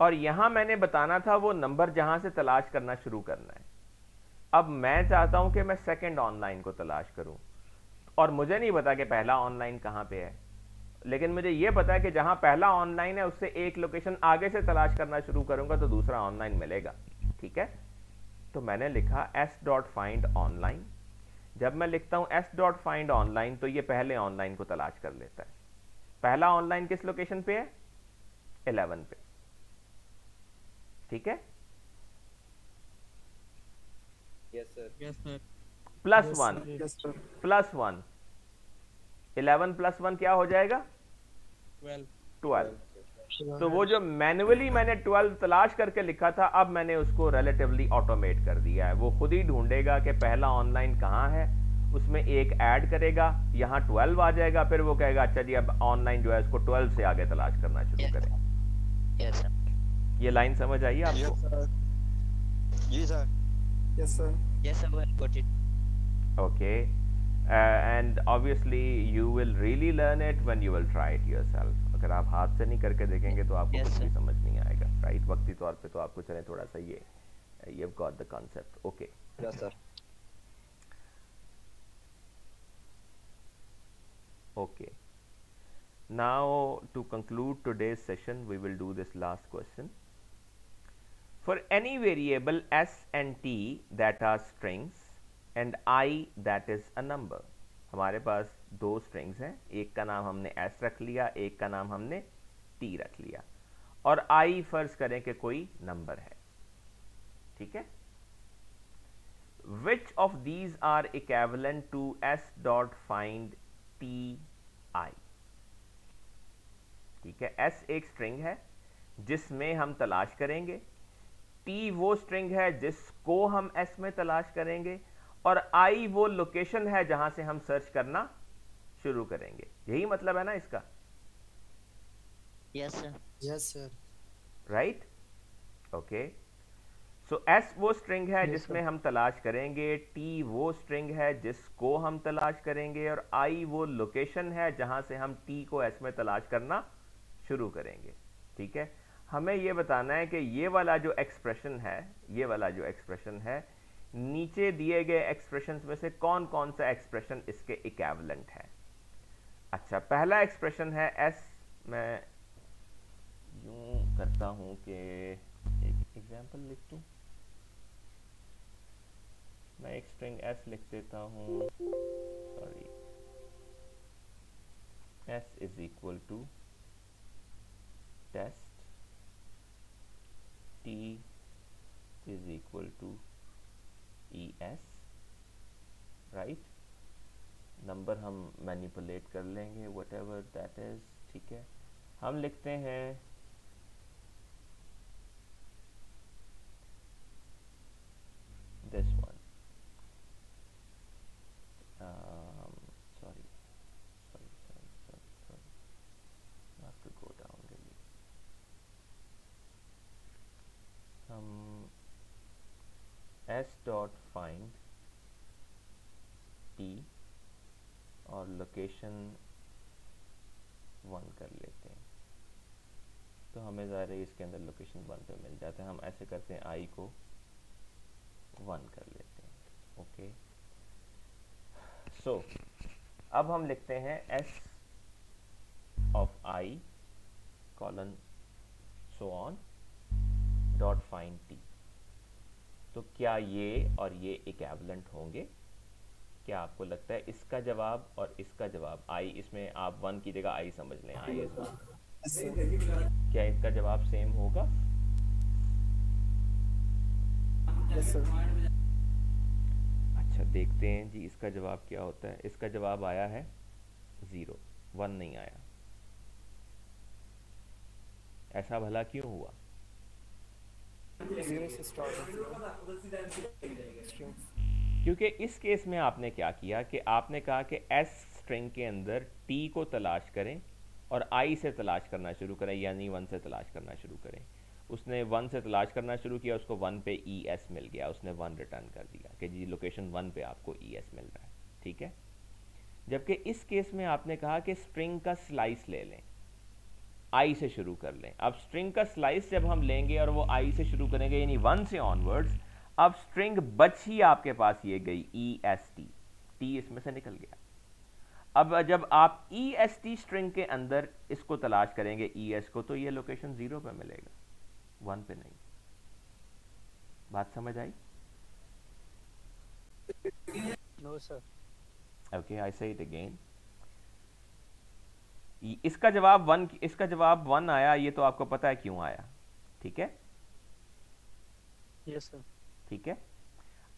और यहां मैंने बताना था वो नंबर जहां से तलाश करना शुरू करना है। अब मैं चाहता हूं कि मैं सेकंड ऑनलाइन को तलाश करूं, और मुझे नहीं पता कि पहला ऑनलाइन कहां पे है, लेकिन मुझे यह पता है कि जहां पहला ऑनलाइन है उससे एक लोकेशन आगे से तलाश करना शुरू करूंगा तो दूसरा ऑनलाइन मिलेगा, ठीक है। तो मैंने लिखा s.find ऑनलाइन। जब मैं लिखता हूं s.find ऑनलाइन तो ये पहले ऑनलाइन को तलाश कर लेता है। पहला ऑनलाइन किस लोकेशन पे है? 11 पे, ठीक है। Yes sir. +1 +1 11 +1 क्या हो जाएगा? 12। तो वो जो मैन्युअली मैंने 12 तलाश करके लिखा था, अब मैंने उसको रिलेटिवली ऑटोमेट कर दिया है। वो खुद ही ढूंढेगा कि पहला ऑनलाइन कहाँ है, उसमें एक ऐड करेगा, यहाँ 12 आ जाएगा, फिर वो कहेगा अच्छा जी अब ऑनलाइन जो है इसको 12 से आगे तलाश करना शुरू करें। ये लाइन समझ आई आपको? जी sir. Yes sir. Yes, sir, I got it. Okay, and obviously you will really learn it when you will try it yourself. अगर आप हाथ से नहीं करके देखेंगे तो आपको कुछ भी समझ नहीं आएगा, राइट? वक्ती तौर पे तो आपको चले थोड़ा सा ये you've got the concept. Okay. Yes sir. Okay. Now to conclude today's session, we will do this last question. For any variable s and t that are strings and I that is a number, हमारे पास दो strings हैं, एक का नाम हमने s रख लिया, एक का नाम हमने t रख लिया, और I फर्ज करें कि कोई नंबर है, ठीक है। Which of these are equivalent to s dot find t I? ठीक है, s एक स्ट्रिंग है जिसमें हम तलाश करेंगे, t वो स्ट्रिंग है जिसको हम s में तलाश करेंगे, और I वो लोकेशन है जहां से हम सर्च करना शुरू करेंगे। यही मतलब है ना इसका? Yes, sir. Yes sir. Right, okay. So s वो स्ट्रिंग है जिसमें हम तलाश करेंगे, t वो स्ट्रिंग है जिसको हम तलाश करेंगे, और I वो लोकेशन है जहां से हम t को s में तलाश करना शुरू करेंगे, ठीक है। हमें यह बताना है कि ये वाला जो एक्सप्रेशन है, ये वाला जो एक्सप्रेशन है, नीचे दिए गए एक्सप्रेशंस में से कौन कौन सा एक्सप्रेशन इसके इक्विवेलेंट है। अच्छा, पहला एक्सप्रेशन है s, मैं यूं करता हूं कि एक एग्जांपल लिख दूं, मैं एक स्ट्रिंग s लिख देता हूं, sorry, s is equal to test, t is equal to es, राइट। नंबर हम मैनिपुलेट कर लेंगे, whatever that is, ठीक है। हम लिखते हैं this one, sorry, I have to go down really. हम s dot find t और लोकेशन 1 कर लेते हैं, तो हमें ज़ाहिर है इसके अंदर लोकेशन 1 पे मिल जाता है। हम ऐसे करते हैं I को 1 कर लेते हैं, ओके। सो अब हम लिखते हैं s of I colon so on dot find t। तो क्या ये और ये इक्विवेलेंट होंगे? क्या आपको लगता है इसका जवाब और इसका जवाब, I इसमें आप 1 की जगह I समझ लें, I इज 1, क्या इसका जवाब सेम होगा? Yes sir. अच्छा, देखते हैं जी इसका जवाब क्या होता है। इसका जवाब आया है 0, 1 नहीं आया। ऐसा भला क्यों हुआ? 0 से स्टार्ट क्योंकि इस केस में आपने क्या किया कि आपने कहा कि s स्ट्रिंग के अंदर t को तलाश करें और I से तलाश करना शुरू करें, यानी 1 से तलाश करना शुरू करें। उसने 1 से तलाश करना शुरू किया, उसको 1 पे ES मिल गया, उसने 1 रिटर्न कर दिया कि जी लोकेशन 1 पे आपको ES मिल रहा है, ठीक है। जबकि इस केस में आपने कहा कि स्ट्रिंग का स्लाइस ले लें, आई से शुरू कर लें। अब स्ट्रिंग का स्लाइस जब हम लेंगे और वो आई से शुरू करेंगे यानी 1 से ऑनवर्ड्स, अब स्ट्रिंग बच ही आपके पास ये गई EST, टी इसमें से निकल गया। अब जब आप EST स्ट्रिंग के अंदर इसको तलाश करेंगे ES को, तो ये लोकेशन 0 पे मिलेगा, 1 पे नहीं। बात समझ आई? No sir. Okay, I say it again. इसका जवाब 1 आया, ये तो आपको पता है क्यों आया, ठीक है? Yes sir. ठीक है।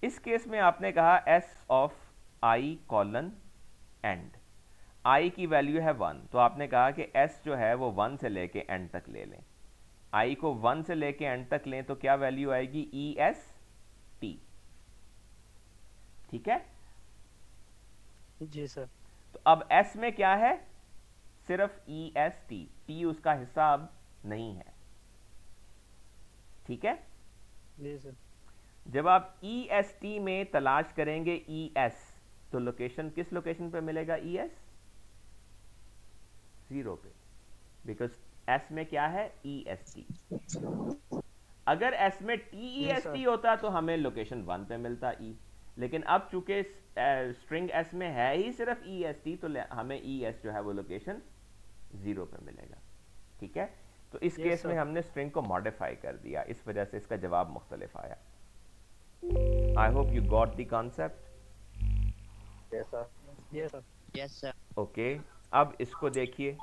इस केस में आपने कहा S of I colon and, I की वैल्यू है 1, तो आपने कहा कि S जो है वो 1 से लेके एंड तक ले लें। I को 1 से लेके एंड तक लें तो क्या वैल्यू आएगी? EST, ठीक है? जी सर। तो अब S में क्या है? सिर्फ EST, T उसका हिस्सा अब नहीं है, ठीक है? जी सर। जब आप EST में तलाश करेंगे ES, तो लोकेशन किस लोकेशन पे मिलेगा? ES 0 पे, बिकॉज S में क्या है? EST। अगर S में TEST होता तो हमें लोकेशन 1 पे मिलता E, लेकिन अब चूंकि स्ट्रिंग S में है ही सिर्फ EST, तो हमें ES जो है वो लोकेशन 0 पे मिलेगा, ठीक है? तो इस केस में हमने स्ट्रिंग को मॉडिफाई कर दिया, इस वजह से इसका जवाब मुख्तलिफ आया। I hope you got the concept. Yes sir. Yes sir. Yes sir. Okay, अब इसको देखिए।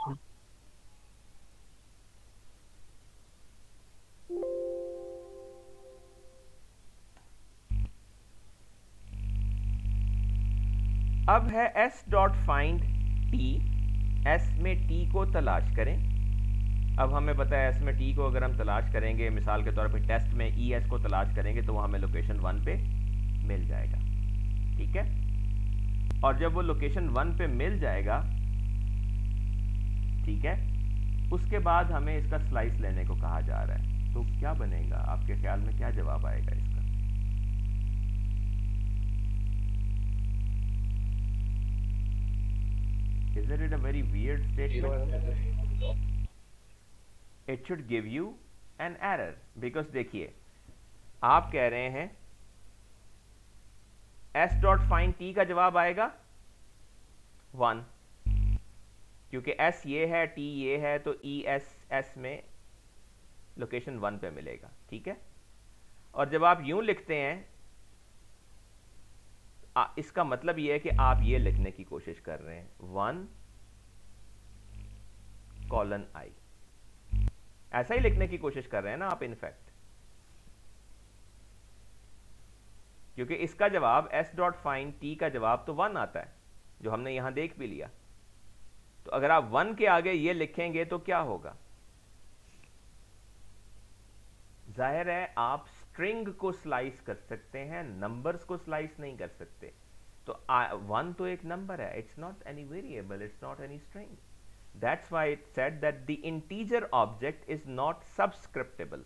अब है S dot find T, S में T को तलाश करें। अब हमें पता है S में T को अगर हम तलाश करेंगे, मिसाल के तौर पे टेस्ट में ES को तलाश करेंगे, तो वो हमें लोकेशन 1 पे मिल जाएगा, ठीक है? और जब वो लोकेशन 1 पे मिल जाएगा, ठीक है, उसके बाद हमें इसका स्लाइस लेने को कहा जा रहा है। तो क्या बनेगा आपके ख्याल में, क्या जवाब आएगा इसका? Isn't it a very weird statement? It should give you an error because देखिए, आप कह रहे हैं S डॉट फाइंड T का जवाब आएगा 1, क्योंकि S ये है, T ये है, तो ES S में लोकेशन 1 पे मिलेगा, ठीक है? और जब आप यूं लिखते हैं, इसका मतलब ये है कि आप ये लिखने की कोशिश कर रहे हैं 1 कॉलन I, ऐसा ही लिखने की कोशिश कर रहे हैं ना आप इनफैक्ट, क्योंकि इसका जवाब S डॉट फाइंड T का जवाब तो 1 आता है, जो हमने यहां देख भी लिया। तो अगर आप 1 के आगे ये लिखेंगे तो क्या होगा? जाहिर है आप स्ट्रिंग को स्लाइस कर सकते हैं, नंबर्स को स्लाइस नहीं कर सकते। तो 1 तो एक नंबर है, it's not any variable, it's not any string. That's why it said that the integer object is not subscriptable.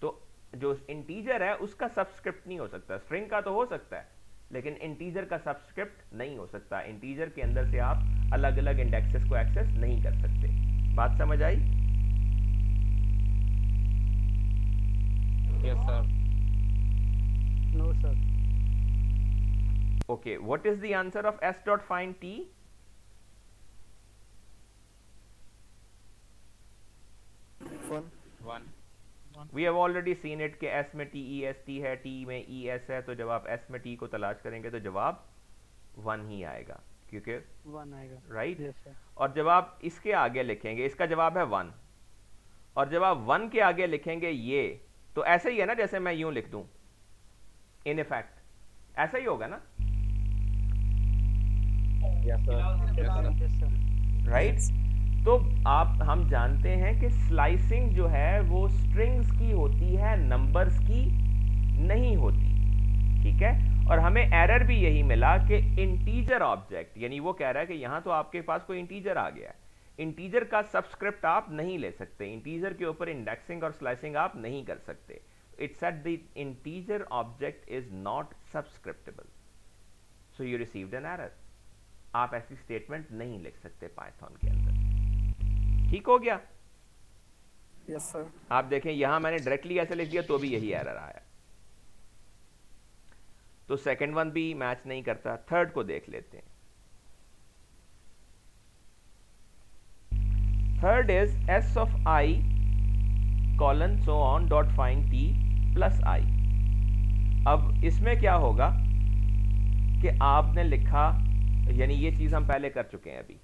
तो जो इंटीजर है उसका सब्सक्रिप्ट नहीं हो सकता, स्ट्रिंग का तो हो सकता है, लेकिन इंटीजर का सब्सक्रिप्ट नहीं हो सकता। इंटीजर के अंदर से आप अलग अलग इंडेक्सेस को एक्सेस नहीं कर सकते। बात समझ आई? Yes, sir. No, sir. Okay, what is the answer of S dot find T? One. We have already seen it कि S में TEST है, T में ES है, तो जब आप S में T को तलाश करेंगे तो जवाब 1 ही आएगा, क्योंकि 1 आएगा, राइट? yes, sir. और जब आप इसके आगे लिखेंगे, इसका जवाब है 1, और जब आप 1 के आगे लिखेंगे ये, तो ऐसे ही है ना, जैसे मैं यूं लिख दूं, इन इफेक्ट ऐसा ही होगा ना, राइट? तो हम जानते हैं कि स्लाइसिंग जो है वो स्ट्रिंग्स की होती है, नंबर्स की नहीं होती, ठीक है? और हमें एरर भी यही मिला कि इंटीजर ऑब्जेक्ट, यानी वो कह रहा है कि यहां तो आपके पास कोई इंटीजर आ गया है, इंटीजर का सब्सक्रिप्ट आप नहीं ले सकते, इंटीजर के ऊपर इंडेक्सिंग और स्लाइसिंग आप नहीं कर सकते। It said the integer object is not subscriptable. So you received an error. आप ऐसी स्टेटमेंट नहीं लिख सकते पाइथन के अंदर। ठीक हो गया? Yes sir. आप देखें यहां मैंने डायरेक्टली ऐसे लिख दिया तो भी यही एरर आया। तो सेकंड वन भी मैच नहीं करता। थर्ड को देख लेते हैं। Third is S of I colon so on dot find T plus I. अब इसमें क्या होगा कि आपने लिखा, यानी ये चीज हम पहले कर चुके हैं। अभी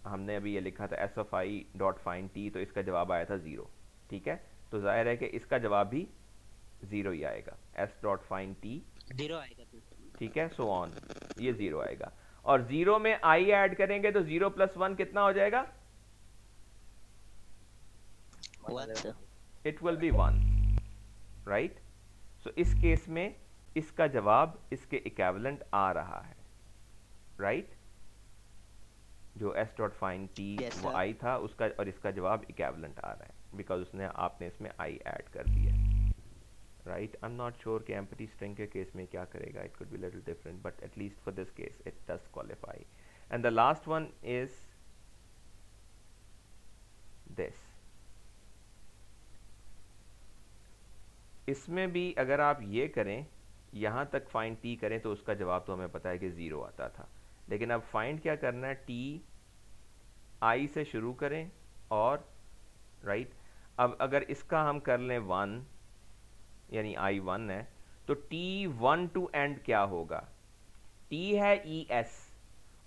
हमने ये लिखा था S of I dot find T, तो इसका जवाब आया था 0। ठीक है, तो जाहिर है कि इसका जवाब भी 0 ही आएगा। एस डॉट फाइंड टी 0 आएगा। ठीक है, सो ऑन, ये 0 आएगा। और 0 में आई ऐड करेंगे तो 0 + 1 कितना हो जाएगा? 1। It will be 1, right. So इस केस में इसका जवाब इसके इक्विवेलेंट आ रहा है, राइट। जो एस डॉट फाइंड टी वो आई था उसका, और इसका जवाब इक्विवेलेंट आ रहा है बिकॉज उसने आपने इसमें आई ऐड कर दिया, right. I am not sure कि एम्प्टी स्ट्रिंग के केस में क्या करेगा, it could be little different, but at least for this case it does qualify. And the last one is this. इसमें भी अगर आप ये करें, यहाँ तक फाइंड टी करें तो उसका जवाब तो हमें पता है कि 0 आता था। लेकिन अब फाइंड क्या करना है, टी आई से शुरू करें और राइट। अब अगर इसका हम कर लें 1, यानी आई 1 है, तो T1 टू एंड क्या होगा? T है ES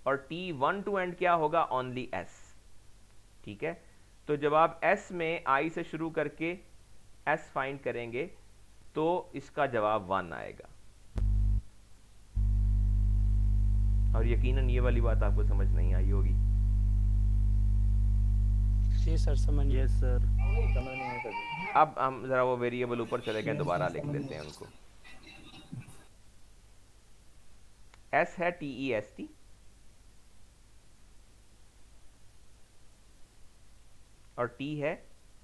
और T1 टू एंड क्या होगा? Only S। ठीक है, तो जब आप S में I से शुरू करके S फाइंड करेंगे तो इसका जवाब 1 आएगा। और यकीनन ये वाली बात आपको समझ नहीं आई होगी। जी सर, समझ। यस सर, समझ नहीं है सर। अब हम जरा वो वेरिएबल ऊपर चले गए, दोबारा लिख लेते हैं उनको। S है TEST, और T है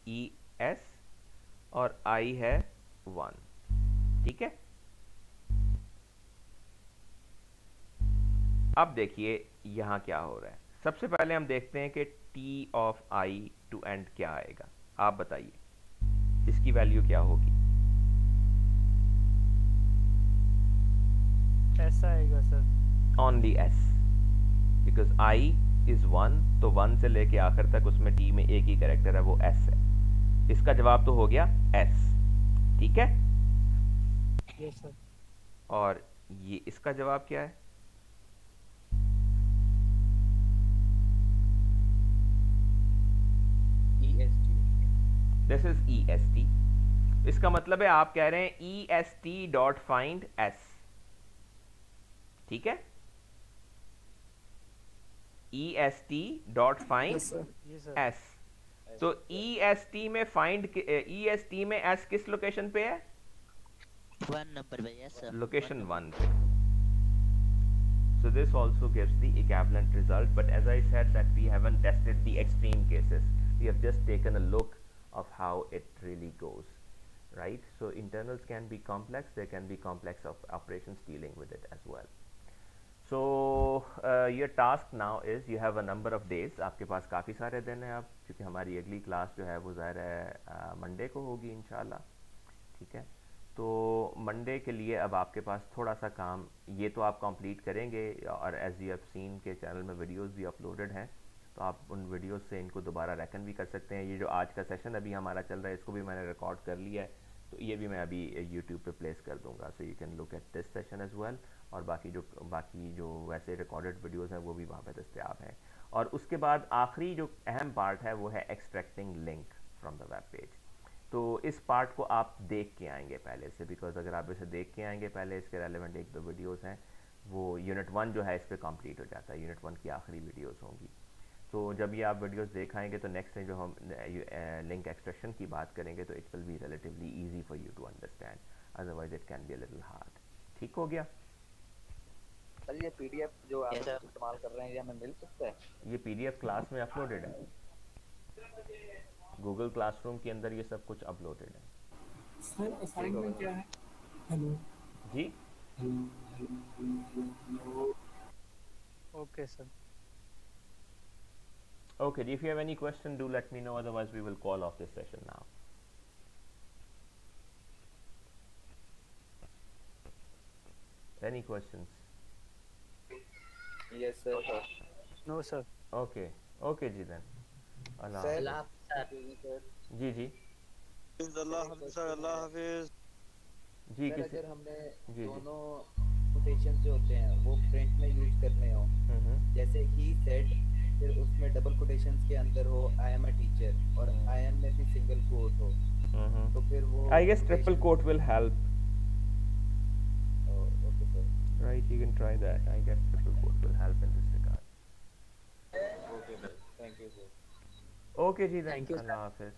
ES, और I है 1। ठीक है, अब देखिए यहां क्या हो रहा है। सबसे पहले हम देखते हैं कि T of I to end क्या आएगा। आप बताइए इसकी वैल्यू क्या होगी? ऐसा आएगा sir, only S, because I is 1, तो 1 से लेके आखिर तक उसमें T में एक ही कैरेक्टर है, वो S है। इसका जवाब तो हो गया S। ठीक है, यस सर। और ये इसका जवाब क्या है? This is EST। इसका मतलब है आप कह रहे हैं EST डॉट फाइंड S। ठीक है, EST डॉट फाइंड S। तो EST में फाइंड, EST में S किस लोकेशन पे है? 1 नंबर पे। यस सर, लोकेशन 1 पे। So this also gives the equivalent result, but as I said that we haven't tested the extreme cases. We have just taken a look of how it really goes, right? So internals can be complex, there can be complex of operations dealing with it as well. So your task now is you have a number of days, आपके पास काफ़ी सारे दिन हैं अब, क्योंकि हमारी अगली class जो है वो ज़ाहिर है मंडे को होगी इंशाल्लाह। ठीक है, तो मंडे के लिए अब आपके पास थोड़ा सा काम, ये तो आप कंप्लीट करेंगे, और एज यू हैव सीन के चैनल में वीडियोस भी अपलोडेड हैं, तो आप उन वीडियोस से इनको दोबारा रेकन भी कर सकते हैं। ये जो आज का सेशन अभी हमारा चल रहा है इसको भी मैंने रिकॉर्ड कर लिया है, तो ये भी मैं अभी यूट्यूब पे प्लेस कर दूंगा, so you can look at this session as well. और बाकी जो वैसे रिकॉर्डेड वीडियोस हैं वो भी वहाँ पे दस्तयाब हैं। और उसके बाद आखिरी जो अहम पार्ट है वो है extracting link from the web page. तो इस पार्ट को आप देख के आएंगे पहले से, बिकॉज अगर आप इसे देख के आएंगे पहले, इसके रेलेवेंट 1-2 वीडियोस हैं, वो यूनिट 1 जो है इस पर कंप्लीट हो जाता है, यूनिट 1 की आखिरी वीडियोस होंगी। तो जब ये आप वीडियोस देख आएंगे तो नेक्स्ट टाइम जो हम लिंक एक्सट्रैक्शन की बात करेंगे तो it will be relatively easy for you to understand, otherwise it can be a little hard. ठीक हो गया? सर ये पीडीएफ जो आप इस्तेमाल कर रहे हैं ये हमें मिल सकता है? ये पीडीएफ क्लास में अपलोडेड है, गूगल क्लासरूम के अंदर ये सब कुछ अपलोडेड है। सर असाइनमेंट क्या है? Hello ji, Okay, sir. Okay, if you have any question, do let me know. Otherwise, we will call off this session now. Any questions? Yes, sir. No, sir. Okay. Okay, ji then. Allah. Ji ji. Allah Hafiz. Ji sir किसी. अगर हमने जी दोनों quotations जो होते हैं वो front में use करने हो, जैसे ही सेड फिर उसमें डबल कोटेशंस के अंदर हो आई एम अ टीचर और आई एम में भी सिंगल कोट हो, तो फिर वो I guess triple quote will help. Oh, okay, sir. Right, you can try that. I guess triple quote will help in this regard. Okay, sir. Thank you, sir. Okay, ji then. Thank you, sir. Allah Hafiz.